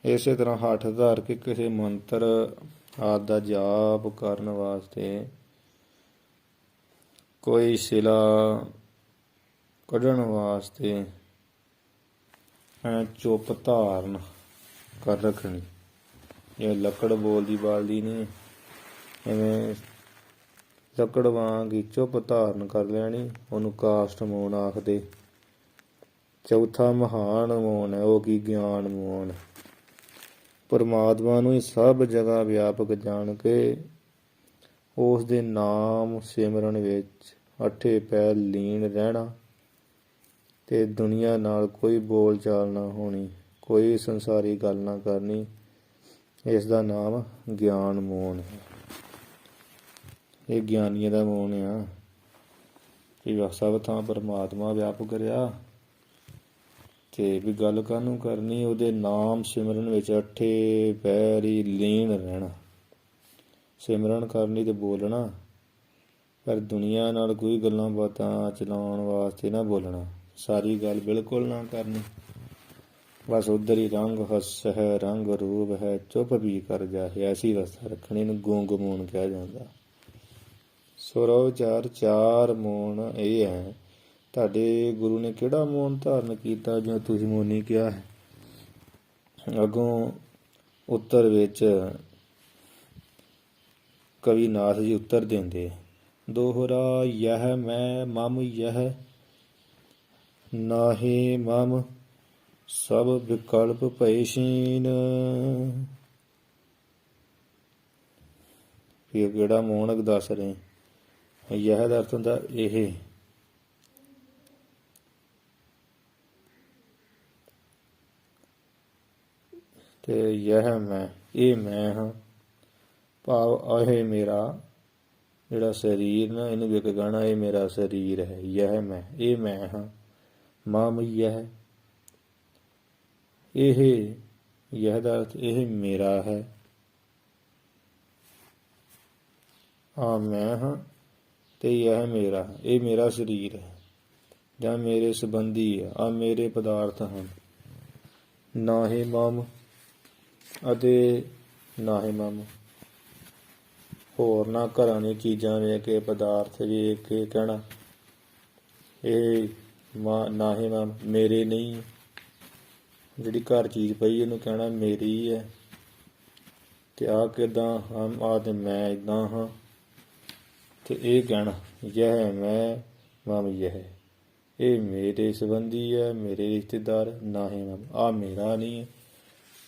ਇਸੇ ਤਰ੍ਹਾਂ ਹੱਠ ਧਰ ਕੇ ਕਿਸੇ ਮੰਤਰ ਆਦਿ ਦਾ ਜਾਪ ਕਰਨ ਵਾਸਤੇ, ਕੋਈ ਸ਼ਿਲਾ ਕੱਢਣ ਵਾਸਤੇ ਚੁੱਪ ਧਾਰਨ ਕਰ ਰੱਖਣੀ। ਜਿਵੇਂ ਲੱਕੜ ਬੋਲਦੀ ਬਾਲਦੀ ਨੇ, ਐਵੇਂ ਲੱਕੜ ਵਾਂਗ ਹੀ ਚੁੱਪ ਧਾਰਨ ਕਰ ਲੈਣੀ, ਉਹਨੂੰ ਕਾਸ਼ਟ ਮੌਨ ਆਖਦੇ। ਚੌਥਾ ਮਹਾਨ ਮੌਨ ਹੈ, ਉਹ ਕੀ ਗਿਆਨ ਮੌਨ। ਪਰਮਾਤਮਾ ਨੂੰ ਹੀ ਸਭ ਜਗ੍ਹਾ ਵਿਆਪਕ ਜਾਣ ਕੇ ਉਸ ਦੇ ਨਾਮ ਸਿਮਰਨ ਵਿੱਚ ਅੱਠੇ ਪੈਰ ਲੀਨ ਰਹਿਣਾ, ਅਤੇ ਦੁਨੀਆ ਨਾਲ ਕੋਈ ਬੋਲ ਚਾਲ ਨਾ ਹੋਣੀ, ਕੋਈ ਸੰਸਾਰੀ ਗੱਲ ਨਾ ਕਰਨੀ, ਇਸ ਦਾ ਨਾਮ ਗਿਆਨ ਮੌਨ ਹੈ। ਇਹ ਗਿਆਨੀਆਂ ਦਾ ਮੌਨ ਆ ਕਿ ਸਭ ਥਾਂ ਪਰਮਾਤਮਾ ਵਿਆਪਕ ਰਿਹਾ, ਅਤੇ ਵੀ ਗੱਲ ਕਾਹਨੂੰ ਕਰਨੀ, ਉਹਦੇ ਨਾਮ ਸਿਮਰਨ ਵਿੱਚ ਅੱਠੇ ਪੈਰ ਹੀ ਲੀਨ ਰਹਿਣਾ। ਸਿਮਰਨ ਕਰਨੀ ਅਤੇ ਬੋਲਣਾ, ਪਰ ਦੁਨੀਆ ਨਾਲ ਕੋਈ ਗੱਲਾਂ ਬਾਤਾਂ ਚਲਾਉਣ ਵਾਸਤੇ ਨਾ ਬੋਲਣਾ, ਸਾਰੀ ਗੱਲ ਬਿਲਕੁਲ ਨਾ ਕਰਨੀ, ਬਸ ਉੱਧਰ ਹੀ ਰੰਗ ਹੱਸ ਹੈ ਰੰਗ ਰੂਪ ਹੈ, ਚੁੱਪ ਵੀ ਕਰ ਜਾਏ, ਐਸੀ ਅਵਸਥਾ ਰੱਖਣੀ, ਨੂੰ ਗੁੰਗ ਮੌਨ ਕਿਹਾ ਜਾਂਦਾ। ਸੁਰੋ ਵਿਚਾਰ ਚਾਰ ਮੌਨ ਇਹ ਹੈ। ਤੁਹਾਡੇ ਗੁਰੂ ਨੇ ਕਿਹੜਾ ਮੌਨ ਧਾਰਨ ਕੀਤਾ ਜੋ ਤੁਸੀਂ ਮੌਨੀ ਕਿਹਾ ਹੈ? ਅੱਗੋਂ ਉੱਤਰ ਵਿੱਚ ਕਵੀ ਨਾਥ ਜੀ ਉੱਤਰ ਦਿੰਦੇ, ਦੋਹਰਾ ਯਹ ਮੈਂ ਮਮ ਯਹ ਨਾਹੀ ਮਮ ਸਭ ਵਿਕਲਪ ਭਏ ਸ਼ੀਨ। ਫਿਰ ਕਿਹੜਾ ਮੌਨ ਦੱਸ ਰਹੇ? ਯਹ ਦਾ ਅਰਥ ਹੁੰਦਾ ਇਹ, ਤੇ ਯਹ ਮੈਂ, ਇਹ ਮੈਂ ਹਾਂ, ਭਾਵ ਇਹ ਮੇਰਾ ਜਿਹੜਾ ਸਰੀਰ ਨਾ, ਇਹਨੂੰ ਵੀ ਇੱਕ ਗਾਣਾ, ਇਹ ਮੇਰਾ ਸਰੀਰ ਹੈ, ਯਹ ਮੈਂ, ਇਹ ਮੈਂ ਹਾਂ। ਮਮ ਯਹ, ਇਹ, ਯਹ ਦਾ ਅਰਥ ਇਹ ਮੇਰਾ ਹੈ, ਆ ਮੈਂ ਹਾਂ, ਤੇ ਯਹ ਮੇਰਾ, ਇਹ ਮੇਰਾ ਸਰੀਰ ਹੈ, ਜਾਂ ਮੇਰੇ ਸੰਬੰਧੀ ਆ, ਆ ਮੇਰੇ ਪਦਾਰਥ ਹਨ। ਨਾਹੀ ਮਮ ਅਤੇ ਨਾਹੀ ਮਮ, ਹੋਰ ਨਾ ਘਰਾਂ ਦੀਆਂ ਚੀਜ਼ਾਂ ਵੇਖ ਕੇ, ਪਦਾਰਥ ਵੇਖ ਕੇ ਕਹਿਣਾ ਇਹ ਨਾਹੀ ਮਮ, ਮੇਰੇ ਨਹੀਂ। ਜਿਹੜੀ ਘਰ ਚੀਜ਼ ਪਈ ਇਹਨੂੰ ਕਹਿਣਾ ਮੇਰੀ ਹੈ, ਅਤੇ ਆਹ ਕਿੱਦਾਂ ਹਮ, ਆਹ ਤੇ ਮੈਂ ਇੱਦਾਂ ਹਾਂ, ਅਤੇ ਇਹ ਕਹਿਣਾ ਯਹ ਮੈਂ ਮਮ ਯਹ, ਇਹ ਮੇਰੇ ਸੰਬੰਧੀ ਹੈ, ਮੇਰੇ ਰਿਸ਼ਤੇਦਾਰ, ਨਾਹੀ ਮਮ, ਆਹ ਮੇਰਾ ਨਹੀਂ ਹੈ।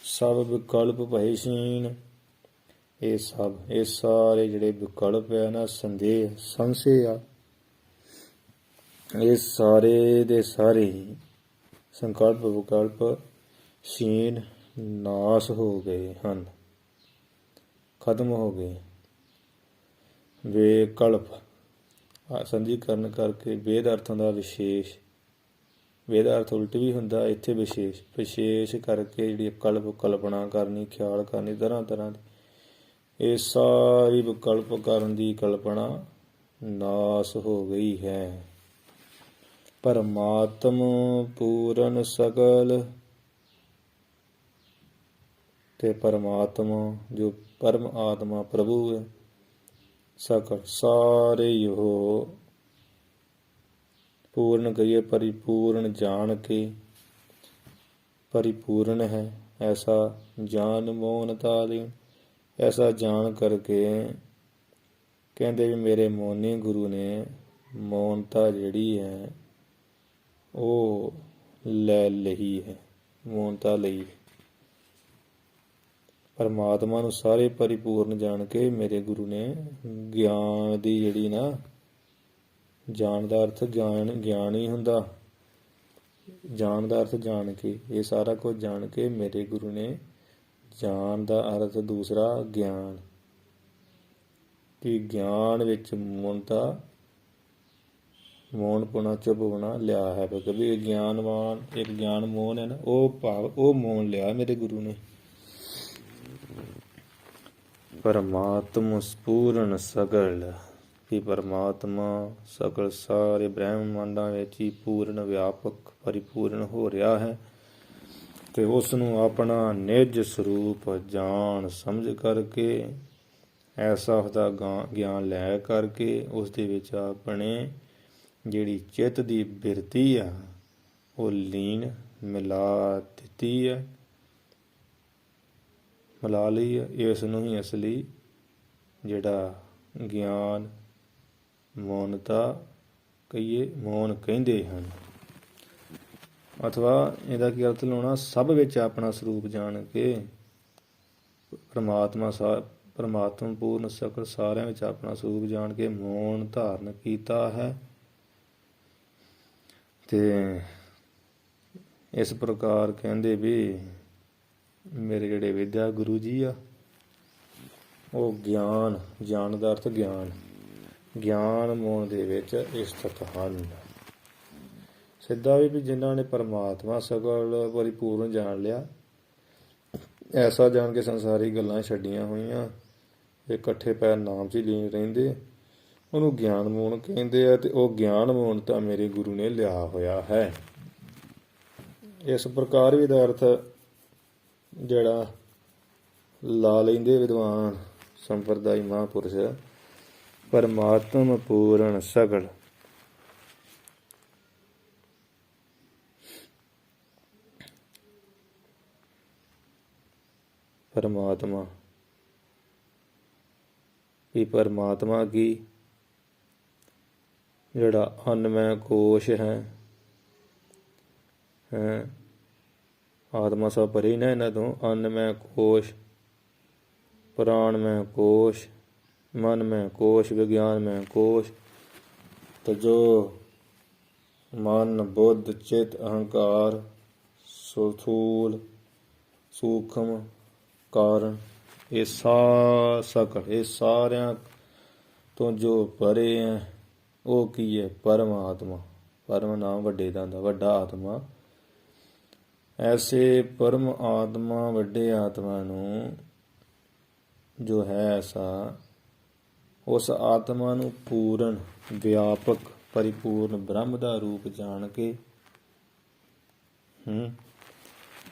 ਸਭ ਵਿਕਲਪ ਭਏ ਸ਼ੀਨ, ਇਹ ਸਭ, ਇਹ ਸਾਰੇ ਜਿਹੜੇ ਵਿਕਲਪ ਹੈ ਨਾ, ਸੰਦੇਹ ਸੰਸ਼ੇ ਆ, ਇਹ ਸਾਰੇ ਦੇ ਸਾਰੇ ਹੀ ਸੰਕਲਪ ਵਿਕਲਪ ਸ਼ੀਨ ਨਾਸ ਹੋ ਗਏ ਹਨ, ਖਤਮ ਹੋ ਗਏ। ਵਿਕਲਪ ਸੰਧੀਕਰਨ ਕਰਕੇ ਵੇਦ ਅਰਥਾਂ ਦਾ ਵਿਸ਼ੇਸ਼, ਵੇਦ ਅਰਥ ਉਲਟ ਵੀ ਹੁੰਦਾ, ਇੱਥੇ ਵਿਸ਼ੇਸ਼, ਵਿਸ਼ੇਸ਼ ਕਰਕੇ ਜਿਹੜੀ ਕਲਪ ਕਲਪਨਾ ਕਰਨੀ, ਖਿਆਲ ਕਰਨੀ ਤਰ੍ਹਾਂ ਤਰ੍ਹਾਂ ਦੀ, ਇਹ ਸਾਰੀ ਵਿਕਲਪ ਕਰਨ ਦੀ ਕਲਪਨਾ ਨਾਸ ਹੋ ਗਈ ਹੈ। ਪਰਮਾਤਮ ਪੂਰਨ ਸਗਲ, ਤੇ ਪਰਮਾਤਮਾ ਜੋ ਪਰਮ ਆਤਮਾ ਪ੍ਰਭੂ ਹੈ, ਸਕਲ ਸਾਰੇ ਉਹ ਪੂਰਨ ਕਹੀਏ ਪਰਿਪੂਰਨ ਜਾਣ ਕੇ, ਪਰਿਪੂਰਨ ਹੈ ਐਸਾ ਜਾਨ ਮੋਹਨ ਤਾਲੀਨ। ਐਸਾ ਜਾਣ ਕਰਕੇ ਕਹਿੰਦੇ ਵੀ ਮੇਰੇ ਮੋਹਨੀ ਗੁਰੂ ਨੇ ਮੌਨਤਾ ਜਿਹੜੀ ਹੈ ਉਹ ਲੈ ਲਈ ਹੈ, ਮੌਨਤਾ ਲਈ। ਪਰਮਾਤਮਾ ਨੂੰ ਸਾਰੇ ਪਰਿਪੂਰਨ ਜਾਣ ਕੇ ਮੇਰੇ ਗੁਰੂ ਨੇ ਗਿਆਨ ਦੀ ਜਿਹੜੀ ਨਾ, ਜਾਣ ਦਾ ਅਰਥ ਗਿਆਨ ਹੀ ਹੁੰਦਾ, ਜਾਣ ਦਾ ਅਰਥ ਜਾਣ ਕੇ, ਇਹ ਸਾਰਾ ਕੁਝ ਜਾਣ ਕੇ ਮੇਰੇ ਗੁਰੂ ਨੇ, ਜਾਣ ਦਾ ਅਰਥ ਦੂਸਰਾ ਗਿਆਨ, ਕਿ ਗਿਆਨ ਵਿੱਚ ਮੌਨਤਾ, ਮੌਨਪੁਣਾ ਚੁੱਪ ਹੋਣਾ ਲਿਆ ਹੈ। ਕभी ਗਿਆਨਵਾਨ ਇੱਕ ਗਿਆਨ ਮੋਹਨ ਹੈ ਨਾ, ਉਹ ਭਾਵ ਉਹ ਮੋਹਨ ਲਿਆ ਮੇਰੇ ਗੁਰੂ ਨੇ। ਪਰਮਾਤਮ ਸਪੂਰਨ ਸਗਲ, ਕਿ ਪਰਮਾਤਮਾ ਸਗਲ ਸਾਰੇ ਬ੍ਰਹਿਮੰਡਾਂ ਵਿੱਚ ਹੀ ਪੂਰਨ ਵਿਆਪਕ ਪਰਿਪੂਰਨ ਹੋ ਰਿਹਾ ਹੈ, ਤੇ ਉਸ ਨੂੰ ਆਪਣਾ ਨਿਜ ਸਰੂਪ ਜਾਣ ਸਮਝ ਕਰਕੇ, ਐਸਾ ਉਸਦਾ ਗਿਆਨ ਲੈ ਕਰਕੇ ਉਸ ਦੇ ਵਿੱਚ ਆਪਣੇ ਜਿਹੜੀ ਚਿੱਤ ਦੀ ਬਿਰਤੀ ਆ ਉਹ ਲੀਨ ਮਿਲਾ ਦਿੱਤੀ ਹੈ, ਮਿਲਾ ਲਈ ਹੈ। ਇਸ ਨੂੰ ਹੀ ਅਸਲੀ ਜਿਹੜਾ ਗਿਆਨ ਮੌਨਤਾ ਕਹੀਏ, ਮੌਨ ਕਹਿੰਦੇ ਹਨ। ਅਥਵਾ ਇਹਦਾ ਕੀ ਅਰਥ ਲਾਉਣਾ, ਸਭ ਵਿੱਚ ਆਪਣਾ ਸਰੂਪ ਜਾਣ ਕੇ ਪਰਮਾਤਮਾ ਪੂਰਨ ਸਕਲ ਸਾਰਿਆਂ ਵਿੱਚ ਆਪਣਾ ਸਰੂਪ ਜਾਣ ਕੇ ਮੌਨ ਧਾਰਨ ਕੀਤਾ ਹੈ। ਤੇ ਇਸ ਪ੍ਰਕਾਰ ਕਹਿੰਦੇ ਵੀ ਮੇਰੇ ਜਿਹੜੇ ਵਿਦਿਆ ਗੁਰੂ ਜੀ ਆ ਉਹ ਗਿਆਨ, ਜਾਣ ਦਾ ਅਰਥ ਗਿਆਨ, ਗਿਆਨ ਮੌਨ ਦੇ ਵਿੱਚ ਸਥਿਤ ਹਨ। ਸਿੱਧਾ ਵੀ ਜਿਨ੍ਹਾਂ ਨੇ ਪਰਮਾਤਮਾ ਸਗਲ ਪਰਿਪੂਰਨ ਜਾਣ ਲਿਆ, ਐਸਾ ਜਾਣ ਕੇ ਸੰਸਾਰੀ ਗੱਲਾਂ ਛੱਡੀਆਂ ਹੋਈਆਂ, ਇਕੱਠੇ ਪੈਰ ਨਾਮ 'ਚ ਹੀ ਲੀਨ ਰਹਿੰਦੇ, ਉਹਨੂੰ ਗਿਆਨ ਮੂਣ ਕਹਿੰਦੇ ਆ। ਤੇ ਉਹ ਗਿਆਨ ਮੂਣ ਤਾਂ ਮੇਰੇ ਗੁਰੂ ਨੇ ਲਿਆ ਹੋਇਆ ਹੈ। ਇਸ ਪ੍ਰਕਾਰ ਵੀ ਦਾ ਅਰਥ ਜਿਹੜਾ ਲਾ ਲੈਂਦੇ ਵਿਦਵਾਨ ਸੰਪਰਦਾਇ ਮਹਾਂਪੁਰਸ਼, ਪਰਮਾਤਮ ਪੂਰਨ ਸਗਲ, परमात्मा कि परमात्मा की जड़ा अन्नमय कोश है, आत्मा सब परे ना इन्हां तो, अन्नमय कोश, प्राणमय कोश, मनमय कोश, विज्ञानमय कोश। तो जो मन बुद्ध चित अहंकार स्थूल सूक्ष्म कारण ये सकल ये सारियां तो जो परे है वो की है परमात्मा। परम नाम वड्डे दा हुंदा, वड्डा आत्मा। ऐसे परम आत्मा वड्डे आत्मा नूं जो है ऐसा, उस आत्मा नूं पूर्ण व्यापक परिपूर्ण ब्रह्म दा रूप जान के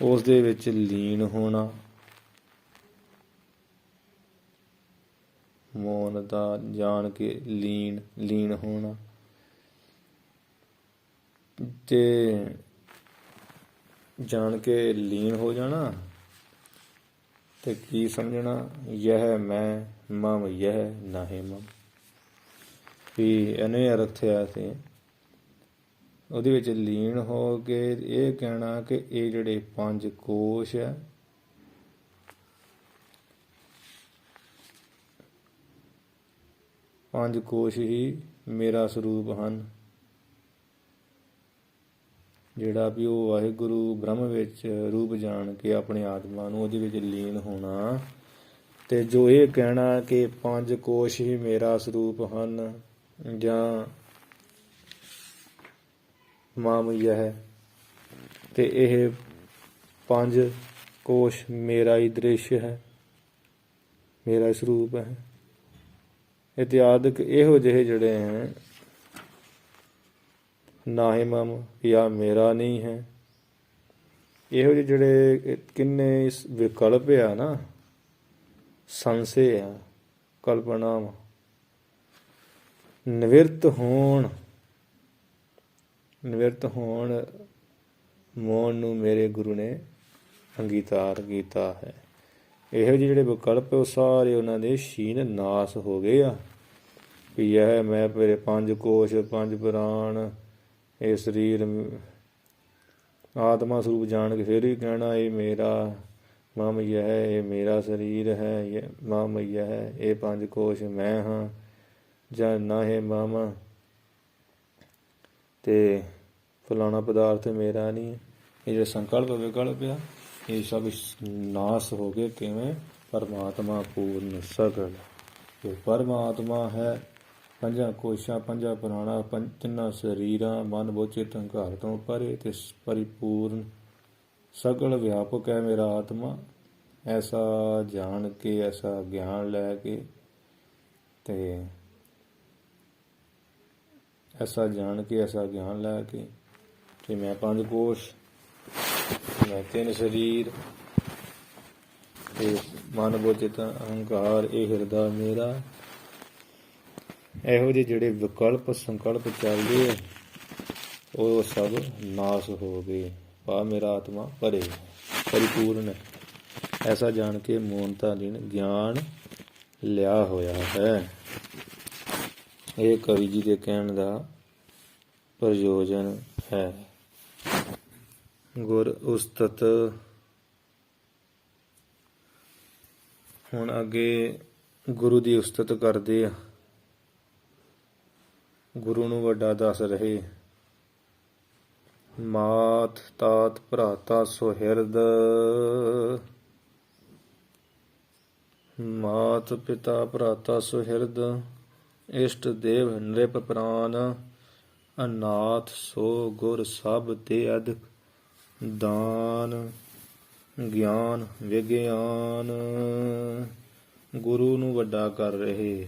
उस दे विच लीन होना, मौन दा जान के लीन होना, ते जान के लीन हो जाना, ते की समझना, यह मैं मम यह नाहे मम। भी इन्हें अर्थ है ते ਉਹਦੇ ਵਿੱਚ ਲੀਨ ਹੋ ਕੇ ਇਹ ਕਹਿਣਾ ਕਿ ਇਹ ਜਿਹੜੇ ਪੰਜ ਕੋਸ਼ ਹੈ, ਪੰਜ ਕੋਸ਼ ਹੀ ਮੇਰਾ ਸਰੂਪ ਹਨ। ਜਿਹੜਾ ਵੀ ਉਹ ਵਾਹਿਗੁਰੂ ਬ੍ਰਹਮ ਵਿੱਚ ਰੂਪ ਜਾਣ ਕੇ ਆਪਣੇ ਆਤਮਾ ਨੂੰ ਉਹਦੇ ਵਿੱਚ ਲੀਨ ਹੋਣਾ, ਤੇ ਜੋ ਇਹ ਕਹਿਣਾ ਕਿ ਪੰਜ ਕੋਸ਼ ਹੀ ਮੇਰਾ ਸਰੂਪ ਹਨ, ਜਾਂ ਮਾਮਯ ਹੈ, ਤੇ ਇਹ ਪੰਜ ਕੋਸ਼ ਮੇਰਾ ਹੀ ਦ੍ਰਿਸ਼ ਹੈ, ਮੇਰਾ ਸਰੂਪ ਹੈ, ਇਤਿਆਦਿਕ ਇਹੋ ਜਿਹੇ ਜਿਹੜੇ ਹੈ ਨਾਹੀ ਮਮ ਜਾਂ ਮੇਰਾ ਨਹੀਂ ਹੈ, ਇਹੋ ਜਿਹੇ ਜਿਹੜੇ ਕਿੰਨੇ ਵਿਕਲਪ ਆ ਨਾ, ਸੰਸੇ ਆ, ਕਲਪਨਾਵਾਂ ਨਿਵਰਤ ਹੋਣ ਨਿਵਰਤ ਹੋਣ ਮੋਹਨ ਨੂੰ ਮੇਰੇ ਗੁਰੂ ਨੇ ਅੰਗੀਕਾਰ ਕੀਤਾ ਹੈ। ਇਹੋ ਜਿਹੇ ਜਿਹੜੇ ਵਿਕਲਪ ਉਹ ਸਾਰੇ ਉਹਨਾਂ ਦੇ ਛੀਨ ਨਾਸ ਹੋ ਗਏ ਆ। ਵੀ ਇਹ ਮੈਂ ਮੇਰੇ 5 ਕੋਸ਼ 5 ਪ੍ਰਾਣ ਇਹ ਸਰੀਰ ਆਤਮਾ ਸਰੂਪ ਜਾਣ ਕੇ ਫਿਰ ਵੀ ਕਹਿਣਾ ਇਹ ਮੇਰਾ ਮਮ ਯਹ ਇਹ ਮੇਰਾ ਸਰੀਰ ਹੈ, ਮਮ ਯਹ ਇਹ 5 ਕੋਸ਼ ਮੈਂ ਹਾਂ ਜਾਂ ਨਾ ਹੈ ਮਮ ਤੇ ਫਲਾਣਾ ਪਦਾਰਥ ਮੇਰਾ ਨਹੀਂ। ਇਹ ਜਿਹੜੇ ਸੰਕਲਪ ਵਿਕਲਪ ਆ ਇਹ ਸਭ ਨਾਸ ਹੋ ਗਏ। ਕਿਵੇਂ? ਪਰਮਾਤਮਾ ਪੂਰਨ ਸਗਲ ਇਹ ਪਰਮਾਤਮਾ ਹੈ। 5 ਕੋਸ਼ਾਂ 5 ਪ੍ਰਾਣਾ 3 ਸਰੀਰਾਂ ਮਨ ਬੁੱਧ ਚਿੱਤ ਅਹੰਕਾਰ ਤੋਂ ਪਰੇ ਤੇ ਪਰਿਪੂਰਨ ਸਗਲ ਵਿਆਪਕ ਹੈ ਮੇਰਾ ਆਤਮਾ। ਐਸਾ ਜਾਣ ਕੇ ਐਸਾ ਗਿਆਨ ਲੈ ਕੇ ਤੇ ਐਸਾ ਜਾਣ ਕੇ ਐਸਾ ਗਿਆਨ ਲੈ ਕੇ ਕਿ ਮੈਂ 5 ਕੋਸ਼ ਮੈਂ 3 ਸਰੀਰ ਤੇ ਮਨ ਬੁੱਧ ਚਿੱਤ ਅਹੰਕਾਰ ਇਹ ਹਿਰਦਾ ਮੇਰਾ। ਇਹੋ ਜਿਹੇ ਜਿਹੜੇ ਵਿਕਲਪ ਸੰਕਲਪ ਚੱਲਦੇ ਉਹ ਸਭ ਨਾਸ ਹੋ ਗਏ। ਪਾ ਮੇਰਾ ਆਤਮਾ ਭਰੇ ਪਰਿਪੂਰਨ ਹੈ। ਐਸਾ ਜਾਣ ਕੇ ਮੋਨਤਾ ਦਿਨ ਗਿਆਨ ਲਿਆ ਹੋਇਆ ਹੈ। ਇਹ ਕਵੀ ਜੀ ਦੇ ਕਹਿਣ ਦਾ ਪ੍ਰਯੋਜਨ ਹੈ। ਗੁਰ ਉਸਤਤ। ਹੁਣ ਅੱਗੇ ਗੁਰੂ ਦੀ ਉਸਤਤ ਕਰਦੇ ਆ। ਗੁਰੂ ਨੂੰ ਵੱਡਾ ਦੱਸ ਰਹੇ। ਮਾਤ ਤਾਤ ਭਰਾਤਾ ਸੁਹਿਰਦ ਮਾਤ ਪਿਤਾ ਭਰਾਤਾ ਸੁਹਿਰਦ ਇਸ਼ਟ ਦੇਵ ਨ੍ਰਿਪ ਪ੍ਰਾਨ ਅਨਾਥ ਸੋ ਗੁਰ ਸਭ ਤੇ ਅਧਿਕ ਦਾਨ ਗਿਆਨ ਵਿਗਿਆਨ। ਗੁਰੂ ਨੂੰ ਵੱਡਾ ਕਰ ਰਹੇ।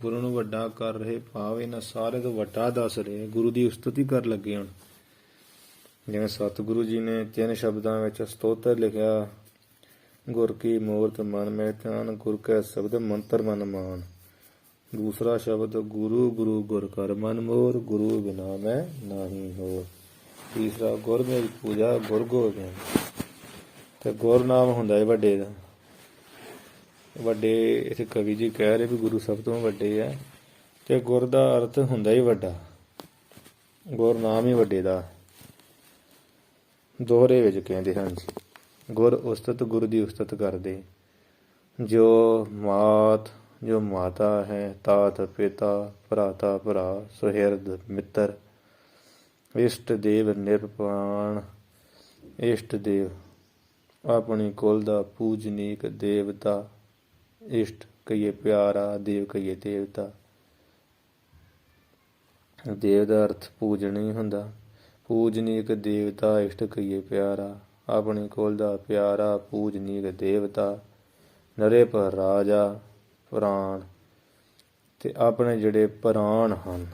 ਗੁਰੂ ਨੂੰ ਵੱਡਾ ਕਰ ਰਹੇ ਭਾਵ ਇਹਨਾਂ ਸਾਰੇ ਤੋਂ ਵੱਡਾ ਦੱਸ ਰਹੇ। ਗੁਰੂ ਦੀ ਉਸਤਤੀ ਕਰ ਲੱਗੇ ਹੁਣ। ਜਿਵੇਂ ਸਤਿਗੁਰੂ ਜੀ ਨੇ 3 ਸ਼ਬਦਾਂ ਵਿੱਚ ਸਤੋਤਰ ਲਿਖਿਆ। ਗੁਰ ਕੀ ਮੂਰਤ ਮਨ ਮੈਂ ਧਿਆਨ ਗੁਰ ਕੈ ਸ਼ਬਦ ਮੰਤਰ ਮਨ ਮਾਨ। ਦੂਸਰਾ ਸ਼ਬਦ ਗੁਰੂ ਗੁਰੂ ਗੁਰ ਕਰ ਮਨ ਮੋਰ ਗੁਰੂ ਬਿਨਾ ਮੈਂ ਨਾਹੀ ਹੋਰ। ਤੀਸਰਾ ਗੁਰ ਮੇਰੀ ਪੂਜਾ ਗੁਰ ਗੋਬਿੰਦ। ਤੇ ਗੁਰ ਨਾਮ ਹੁੰਦਾ ਹੈ ਵੱਡੇ ਦਾ। ਵੱਡੇ ਇੱਥੇ ਕਵੀ ਜੀ ਕਹਿ ਰਹੇ ਵੀ ਗੁਰੂ ਸਭ ਤੋਂ ਵੱਡੇ ਆ ਤੇ ਗੁਰ ਦਾ ਅਰਥ ਹੁੰਦਾ ਹੀ ਵੱਡਾ। ਗੁਰ ਨਾਮ ਹੀ ਵੱਡੇ ਦਾ ਦੋਹਰੇ ਵਿੱਚ ਕਹਿੰਦੇ ਹਨ। ਗੁਰ ਉਸਤਤ ਗੁਰੂ ਦੀ ਉਸਤਤ ਕਰਦੇ। ਜੋ ਮਾਤ ਜੋ ਮਾਤਾ ਹੈ ਤਾਤ ਪਿਤਾ ਭਰਾਤਾ ਭਰਾ ਸੁਹਿਰਦ ਮਿੱਤਰ ਇਸ਼ਟ ਦੇਵ ਨਿਰਪਾਣ। ਇਸ਼ਟ ਦੇਵ ਆਪਣੀ ਕੁਲ ਦਾ ਪੂਜਨੀਕ ਦੇਵਤਾ। ਇਸ਼ਟ ਕਹੀਏ ਪਿਆਰਾ ਦੇਵ ਕਹੀਏ ਦੇਵਤਾ। ਦੇਵ ਦਾ ਅਰਥ ਪੂਜਣੀ ਹੁੰਦਾ। ਪੂਜਨੀਕ ਦੇਵਤਾ ਇਸ਼ਟ ਕਹੀਏ ਪਿਆਰਾ। ਆਪਣੀ ਕੁਲ ਦਾ ਪਿਆਰਾ ਪੂਜਨੀਕ ਦੇਵਤਾ। ਨਰੇ ਪਰ ਰਾਜਾ ਪ੍ਰਾਣ ਤੇ ਆਪਣੇ ਜਿਹੜੇ ਪ੍ਰਾਣ ਹਨ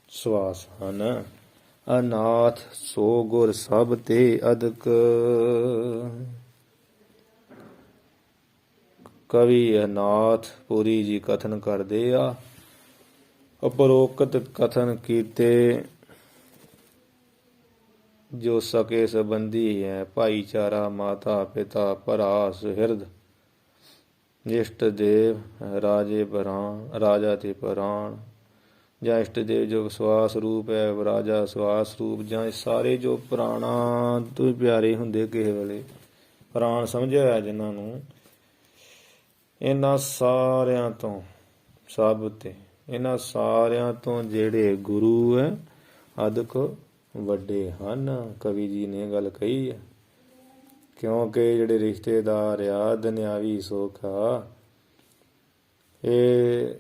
ਸਵਾਸ ਹਨ। ਅਨਾਥ ਸੋ ਗੁਰ ਸਭ ਤੇ ਅਧਿਕ। ਕਵੀ ਅਨਾਥ ਪੁਰੀ ਜੀ ਕਥਨ ਕਰਦੇ ਆ। ਉਪਰੋਕਤ ਕਥਨ ਕੀਤੇ ਜੋ ਸਕੇ ਸੰਬੰਧੀ ਹੈ ਭਾਈਚਾਰਾ ਮਾਤਾ ਪਿਤਾ ਭਰਾ ਸੁਹਿਰਦ ਇਸ਼ਟ ਦੇਵ ਰਾਜੇ ਪ੍ਰਾਣ ਰਾਜਾ ਤੇ ਪ੍ਰਾਣ। ਜਾਂ ਇਸ਼ਟ ਦੇਵ ਜੋ ਸਵਾਸ ਰੂਪ ਹੈ ਰਾਜਾ ਸਵਾਸ ਰੂਪ। ਜਾਂ ਸਾਰੇ ਜੋ ਪ੍ਰਾਣਾਂ ਤੋਂ ਪਿਆਰੇ ਹੁੰਦੇ ਕਿਸੇ ਵੇਲੇ ਪ੍ਰਾਣ ਸਮਝਿਆ ਹੋਇਆ ਜਿਨ੍ਹਾਂ ਨੂੰ। ਇਹਨਾਂ ਸਾਰਿਆਂ ਤੋਂ ਸਭ ਤੇ ਇਹਨਾਂ ਸਾਰਿਆਂ ਤੋਂ ਜਿਹੜੇ ਗੁਰੂ ਹੈ ਅਧਿਕ ਵੱਡੇ ਹਨ। ਕਵੀ ਜੀ ਨੇ ਗੱਲ ਕਹੀ ਹੈ। ਕਿਉਂਕਿ ਜਿਹੜੇ ਰਿਸ਼ਤੇਦਾਰ ਆ ਦੁਨਿਆਵੀ ਸੁੱਖ ਆ ਇਹ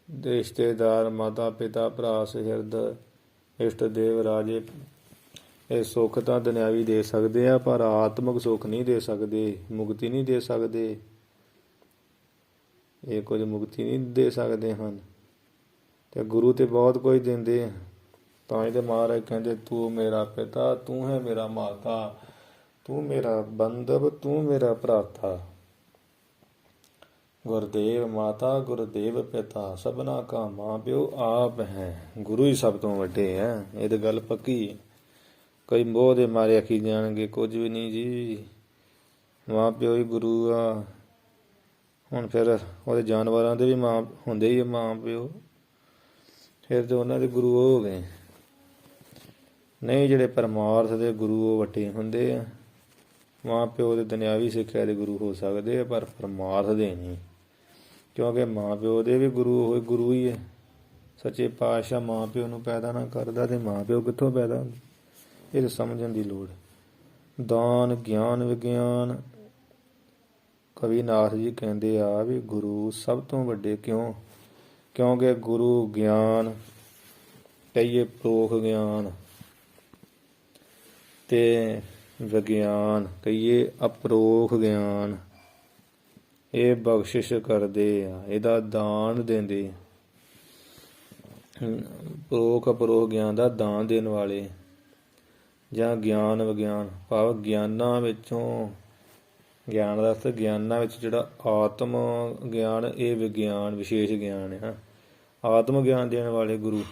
ਰਿਸ਼ਤੇਦਾਰ ਮਾਤਾ ਪਿਤਾ ਭਰਾ ਸੁਹਿਰਦ ਇਸ਼ਟ ਦੇਵ ਰਾਜੇ ਇਹ ਸੁੱਖ ਤਾਂ ਦੁਨਿਆਵੀ ਦੇ ਸਕਦੇ ਆ ਪਰ ਆਤਮਿਕ ਸੁੱਖ ਨਹੀਂ ਦੇ ਸਕਦੇ। ਮੁਕਤੀ ਨਹੀਂ ਦੇ ਸਕਦੇ। ਇਹ ਕੁਝ ਮੁਕਤੀ ਨਹੀਂ ਦੇ ਸਕਦੇ ਹਨ। ਤੇ ਗੁਰੂ ਤੇ ਬਹੁਤ ਕੁਝ ਦਿੰਦੇ ਆ। ਤਾਂ ਹੀ ਤੇ ਮਹਾਰਾਜ ਕਹਿੰਦੇ ਤੂੰ ਮੇਰਾ ਪਿਤਾ ਤੂੰ ਹੈ ਮੇਰਾ ਮਾਤਾ ਤੂੰ ਮੇਰਾ ਬੰਧਵ ਤੂੰ ਮੇਰਾ ਭਰਾਤਾ। ਗੁਰਦੇਵ ਮਾਤਾ ਗੁਰਦੇਵ ਪਿਤਾ ਸਭਨਾ ਕਾ ਮਾਂ ਪਿਓ ਆਪ ਹੈ। ਗੁਰੂ ਹੀ ਸਭ ਤੋਂ ਵੱਡੇ ਹੈ, ਇਹ ਤਾਂ ਗੱਲ ਪੱਕੀ ਹੈ। ਕਈ ਮੋਹ ਦੇ ਮਾਰੇ ਆਖੀ ਜਾਣਗੇ ਕੁਝ ਵੀ ਨਹੀਂ ਜੀ, ਮਾਂ ਪਿਓ ਹੀ ਗੁਰੂ ਆ। ਹੁਣ ਫਿਰ ਉਹਦੇ ਜਾਨਵਰਾਂ ਦੇ ਵੀ ਮਾਂ ਹੁੰਦੇ ਹੀ ਆ ਮਾਂ ਪਿਓ, ਫਿਰ ਤੇ ਉਹਨਾਂ ਦੇ ਗੁਰੂ ਹੋ ਗਏ। ਨਹੀਂ, ਜਿਹੜੇ ਪਰਮਾਰਥ ਦੇ ਗੁਰੂ ਉਹ ਵੱਡੇ ਹੁੰਦੇ ਆ। ਮਾਂ ਪਿਓ ਦੇ ਦੁਨਿਆਵੀ ਸਿੱਖਿਆ ਦੇ ਗੁਰੂ ਹੋ ਸਕਦੇ ਆ, ਪਰ ਪਰਮਾਰਥ ਦੇ ਨਹੀਂ, ਕਿਉਂਕਿ ਮਾਂ ਪਿਓ ਦੇ ਵੀ ਗੁਰੂ ਹੋਏ ਗੁਰੂ ਹੀ ਹੈ। ਸੱਚੇ ਪਾਤਸ਼ਾਹ ਮਾਂ ਪਿਓ ਨੂੰ ਪੈਦਾ ਨਾ ਕਰਦਾ ਤੇ ਮਾਂ ਪਿਓ ਕਿੱਥੋਂ ਪੈਦਾ ਹੁੰਦੇ, ਇਹ ਸਮਝਣ ਦੀ ਲੋੜ। ਦਾਨ ਗਿਆਨ ਵਿਗਿਆਨ, ਕਵੀ ਨਾਥ ਜੀ ਕਹਿੰਦੇ ਆ ਵੀ ਗੁਰੂ ਸਭ ਤੋਂ ਵੱਡੇ ਕਿਉਂ, ਕਿਉਂਕਿ ਗੁਰੂ ਗਿਆਨ ਕਹੀਏ ਪਰੋਖ ਗਿਆਨ ਤੇ ਵਿਗਿਆਨ ਕਹੀਏ ਅਪਰੋਖ ਗਿਆਨ, ਇਹ ਬਖਸ਼ਿਸ਼ ਕਰਦੇ ਆ, ਇਹਦਾ ਦਾਨ ਦਿੰਦੇ। ਪਰੋਖ ਅਪਰੋਖ ਗਿਆਨ ਦਾ ਦਾਨ ਦੇਣ ਵਾਲੇ, ਜਾਂ ਗਿਆਨ ਵਿਗਿਆਨ ਭਾਵ ਗਿਆਨਾਂ ਵਿੱਚੋਂ, ਗਿਆਨ ਦਾ ਅਰਥ ਗਿਆਨਾਂ ਵਿੱਚ ਜਿਹੜਾ ਆਤਮ ਗਿਆਨ, ਇਹ ਵਿਗਿਆਨ ਵਿਸ਼ੇਸ਼ ਗਿਆਨ ਆ। ਆਤਮ ਗਿਆਨ ਦੇਣ ਵਾਲੇ ਗੁਰੂ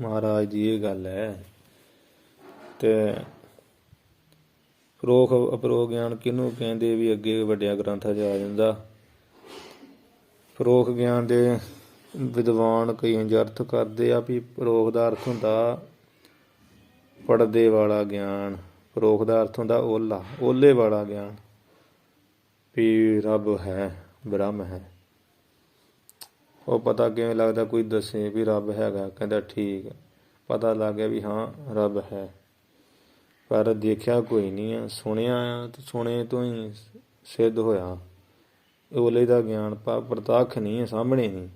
ਮਹਾਰਾਜ ਦੀ ਇਹ ਗੱਲ ਹੈ। ਤੇ ਪਰੋਖ ਅਪਰੋਖ ਗਿਆਨ ਕਿਹਨੂੰ ਕਹਿੰਦੇ ਵੀ ਅੱਗੇ ਵੱਡਿਆਂ ਗ੍ਰੰਥਾਂ 'ਚ ਆ ਜਾਂਦਾ। ਪਰੋਖ ਗਿਆਨ ਦੇ ਵਿਦਵਾਨ ਕਈ ਅਰਥ ਕਰਦੇ ਆ ਵੀ ਪਰੋਖ ਦਾ ਅਰਥ ਹੁੰਦਾ ਪੜਦੇ ਵਾਲਾ ਗਿਆਨ, ਪਰੋਖ ਦਾ ਅਰਥ ਹੁੰਦਾ ਓਲਾ, ਓਲੇ ਵਾਲਾ ਗਿਆਨ ਵੀ ਰੱਬ ਹੈ, ਬ੍ਰਹਮ ਹੈ। ਉਹ ਪਤਾ ਕਿਵੇਂ ਲੱਗਦਾ, ਕੋਈ ਦੱਸੇ ਵੀ ਰੱਬ ਹੈਗਾ, ਕਹਿੰਦਾ ਠੀਕ, ਪਤਾ ਲੱਗ ਗਿਆ ਵੀ ਹਾਂ ਰੱਬ ਹੈ, ਪਰ ਦੇਖਿਆ ਕੋਈ ਨਹੀਂ ਆ, ਸੁਣਿਆ ਆ ਤੇ ਸੁਣੇ ਤੋਂ ਹੀ ਸਿੱਧ ਹੋਇਆ। ਓਲੇ ਦਾ ਗਿਆਨ ਪ੍ਰਤੱਖ ਨਹੀਂ ਹੈ, ਸਾਹਮਣੇ ਨਹੀਂ।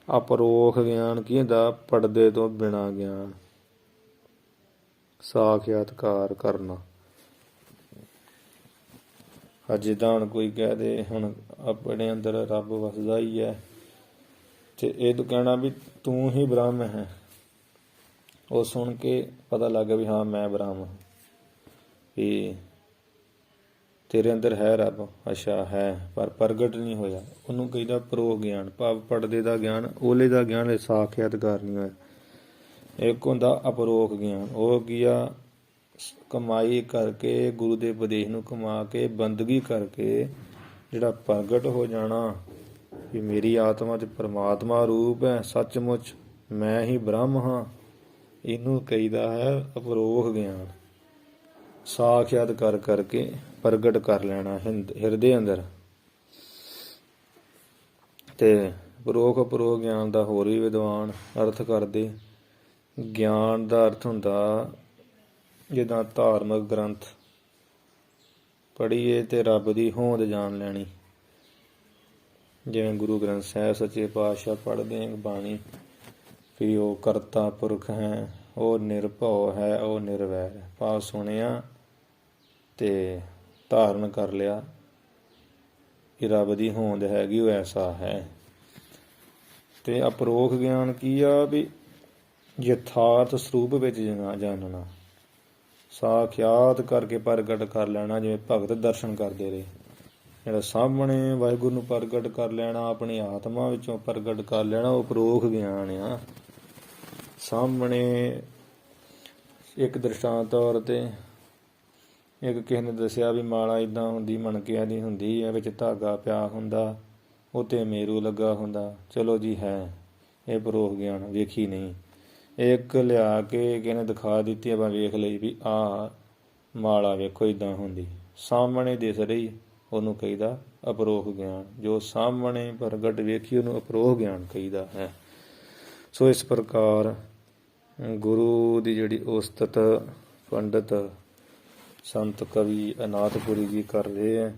ਅਪਰੋਖ ਗਿਆਨ ਕੀ ਹੁੰਦਾ, ਪੜਦੇ ਤੋਂ ਬਿਨਾਂ ਗਿਆਨ, ਸਾਖਿਆਤਕਾਰ ਕਰਨਾ। ਜਿੱਦਾਂ ਹੁਣ ਕੋਈ ਕਹਿ ਦੇ ਹੁਣ ਆਪਣੇ ਅੰਦਰ ਰੱਬ ਵਸਦਾ ਹੀ ਹੈ ਤੇ ਇਹ ਤੋਂ ਕਹਿਣਾ ਵੀ ਤੂੰ ਹੀ ਬ੍ਰਹਮ ਹੈ, ਉਹ ਸੁਣ ਕੇ ਪਤਾ ਲੱਗ ਗਿਆ ਵੀ ਹਾਂ ਮੈਂ ਬ੍ਰਹਮ, ਵੀ ਤੇਰੇ ਅੰਦਰ ਹੈ ਰੱਬ, ਅੱਛਾ ਹੈ ਪਰ ਪ੍ਰਗਟ ਨਹੀਂ ਹੋਇਆ, ਉਹਨੂੰ ਕਹੀਦਾ ਪਰੋਖ ਗਿਆਨ ਭਾਵ ਪੜਦੇ ਦਾ ਗਿਆਨ, ਓਲੇ ਦਾ ਗਿਆਨ, ਸਾਖਿਆਤਕਾਰ ਨਹੀਂ ਹੋਇਆ। ਇੱਕ ਹੁੰਦਾ ਅਪਰੋਖ ਗਿਆਨ, ਉਹ ਕੀ ਆ, ਕਮਾਈ ਕਰਕੇ ਗੁਰੂ ਦੇ ਉਪਦੇਸ਼ ਨੂੰ ਕਮਾ ਕੇ ਬੰਦਗੀ ਕਰਕੇ ਜਿਹੜਾ ਪ੍ਰਗਟ ਹੋ ਜਾਣਾ ਵੀ ਮੇਰੀ ਆਤਮਾ 'ਚ ਪਰਮਾਤਮਾ ਰੂਪ ਹੈ, ਸੱਚਮੁੱਚ ਮੈਂ ਹੀ ਬ੍ਰਹਮ ਹਾਂ, ਇਹਨੂੰ ਕਹੀਦਾ ਹੈ ਅਪਰੋਖ ਗਿਆਨ। ਸਾਖਿਆਤਕਾਰ ਕਰਕੇ ਪ੍ਰਗਟ ਕਰ ਲੈਣਾ ਹਿਰਦੇ ਅੰਦਰ। ਤੇ ਪਰੋਖ ਅਪਰੋਖ ਗਿਆਨ ਦਾ ਹੋਰ ਵੀ ਵਿਦਵਾਨ ਅਰਥ ਕਰਦੇ। ਗਿਆਨ ਦਾ ਅਰਥ ਹੁੰਦਾ ਜਿੱਦਾਂ ਧਾਰਮਿਕ ਗ੍ਰੰਥ ਪੜ੍ਹੀਏ ਤੇ ਰੱਬ ਦੀ ਹੋਂਦ ਜਾਣ ਲੈਣੀ, ਜਿਵੇਂ ਗੁਰੂ ਗ੍ਰੰਥ ਸਾਹਿਬ ਸੱਚੇ ਪਾਤਸ਼ਾਹ ਪੜ੍ਹਦੇ ਬਾਣੀ ਵੀ ਉਹ ਕਰਤਾ ਪੁਰਖ ਹੈ, ਉਹ ਨਿਰਭਉ ਹੈ, ਉਹ ਨਿਰਵੈਰ ਹੈ, ਭਾਵ ਸੁਣਿਆ ਤੇ ਧਾਰਨ ਕਰ ਲਿਆ ਕਿ ਰੱਬ ਦੀ ਹੋਂਦ ਹੈਗੀ, ਉਹ ਐਸਾ ਹੈ। ਤੇ ਅਪਰੋਖ ਗਿਆਨ ਕੀ ਆ ਵੀ ਯਥਾਰਥ ਸਰੂਪ ਵਿੱਚ ਜਾਣਨਾ, ਸਾਖਿਆਤ ਕਰਕੇ ਪ੍ਰਗਟ ਕਰ ਲੈਣਾ। ਜਿਵੇਂ ਭਗਤ ਦਰਸ਼ਨ ਕਰਦੇ ਰਹੇ, ਜਿਹੜਾ ਸਾਹਮਣੇ ਵਾਹਿਗੁਰੂ ਨੂੰ ਪ੍ਰਗਟ ਕਰ ਲੈਣਾ, ਆਪਣੀ ਆਤਮਾ ਵਿੱਚੋਂ ਪ੍ਰਗਟ ਕਰ ਲੈਣਾ, ਉਹ ਅਪਰੋਖ ਗਿਆਨ ਆ। ਸਾਹਮਣੇ ਇੱਕ ਦ੍ਰਿਸ਼ਟਾਂਤ ਤੌਰ 'ਤੇ ਇੱਕ ਕਿਸੇ ਨੇ ਦੱਸਿਆ ਵੀ ਮਾਲਾ ਇੱਦਾਂ ਹੁੰਦੀ, ਮਣਕਿਆਂ ਦੀ ਹੁੰਦੀ ਹੈ, ਵਿੱਚ ਧਾਗਾ ਪਿਆ ਹੁੰਦਾ, ਉੱਤੇ ਮੇਰੂ ਲੱਗਾ ਹੁੰਦਾ, ਚਲੋ ਜੀ ਹੈ, ਇਹ ਪਰੋਖ ਗਿਆਨ ਵੇਖੀ ਨਹੀਂ। ਇੱਕ ਲਿਆ ਕੇ ਕਿਸੇ ਨੇ ਦਿਖਾ ਦਿੱਤੀ, ਆਪਾਂ ਵੇਖ ਲਈ ਵੀ ਆਹ ਮਾਲਾ ਵੇਖੋ ਇੱਦਾਂ ਹੁੰਦੀ, ਸਾਹਮਣੇ ਦਿਸ ਰਹੀ, ਉਹਨੂੰ ਕਹੀਦਾ ਅਪਰੋਖ ਗਿਆਨ। ਜੋ ਸਾਹਮਣੇ ਪ੍ਰਗਟ ਵੇਖੀ ਉਹਨੂੰ ਅਪਰੋਖ ਗਿਆਨ ਕਹੀਦਾ ਹੈ। ਸੋ ਇਸ ਪ੍ਰਕਾਰ ਗੁਰੂ ਦੀ ਜਿਹੜੀ ਉਸਤਤ ਪੰਡਤ ਸੰਤ ਕਵੀ ਅਨਾਥਪੁਰੀ ਜੀ ਕਰ ਰਹੇ ਹੈ,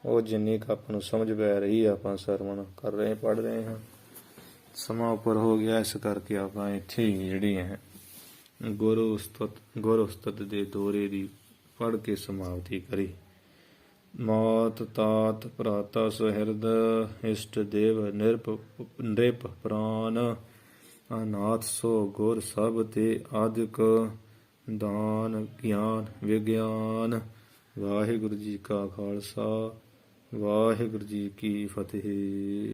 ਉਹ ਜਿੰਨੀ ਕੁ ਆਪਾਂ ਨੂੰ ਸਮਝ ਪੈ ਰਹੀ, ਆਪਾਂ ਸਰਵਣ ਕਰ ਰਹੇ, ਪੜ੍ਹ ਰਹੇ ਹਾਂ। ਸਮਾਂ ਉੱਪਰ ਹੋ ਗਿਆ, ਇਸ ਕਰਕੇ ਆਪਾਂ ਇੱਥੇ ਹੀ ਜਿਹੜੀ ਹੈ ਗੁਰ ਉਸਤਤ ਦੇ ਦੋਰੇ ਦੀ ਪੜ੍ਹ ਕੇ ਸਮਾਪਤੀ ਕਰੀ। ਮਾਤ ਤਾਤ ਭਰਾਤਾ ਸੁਹਿਰਦ ਇਸ਼ਟ ਦੇਵ ਨਿਰਪ ਪ੍ਰਾਨ ਅਨਾਥ ਸੋ ਗੁਰ ਸਭ ਤੇ ਆਦਿਕ ਦਾਨ ਗਿਆਨ ਵਿਗਿਆਨ। ਵਾਹਿਗੁਰੂ ਜੀ ਕਾ ਖਾਲਸਾ ਵਾਹਿਗੁਰੂ ਜੀ ਕੀ ਫਤਿਹ।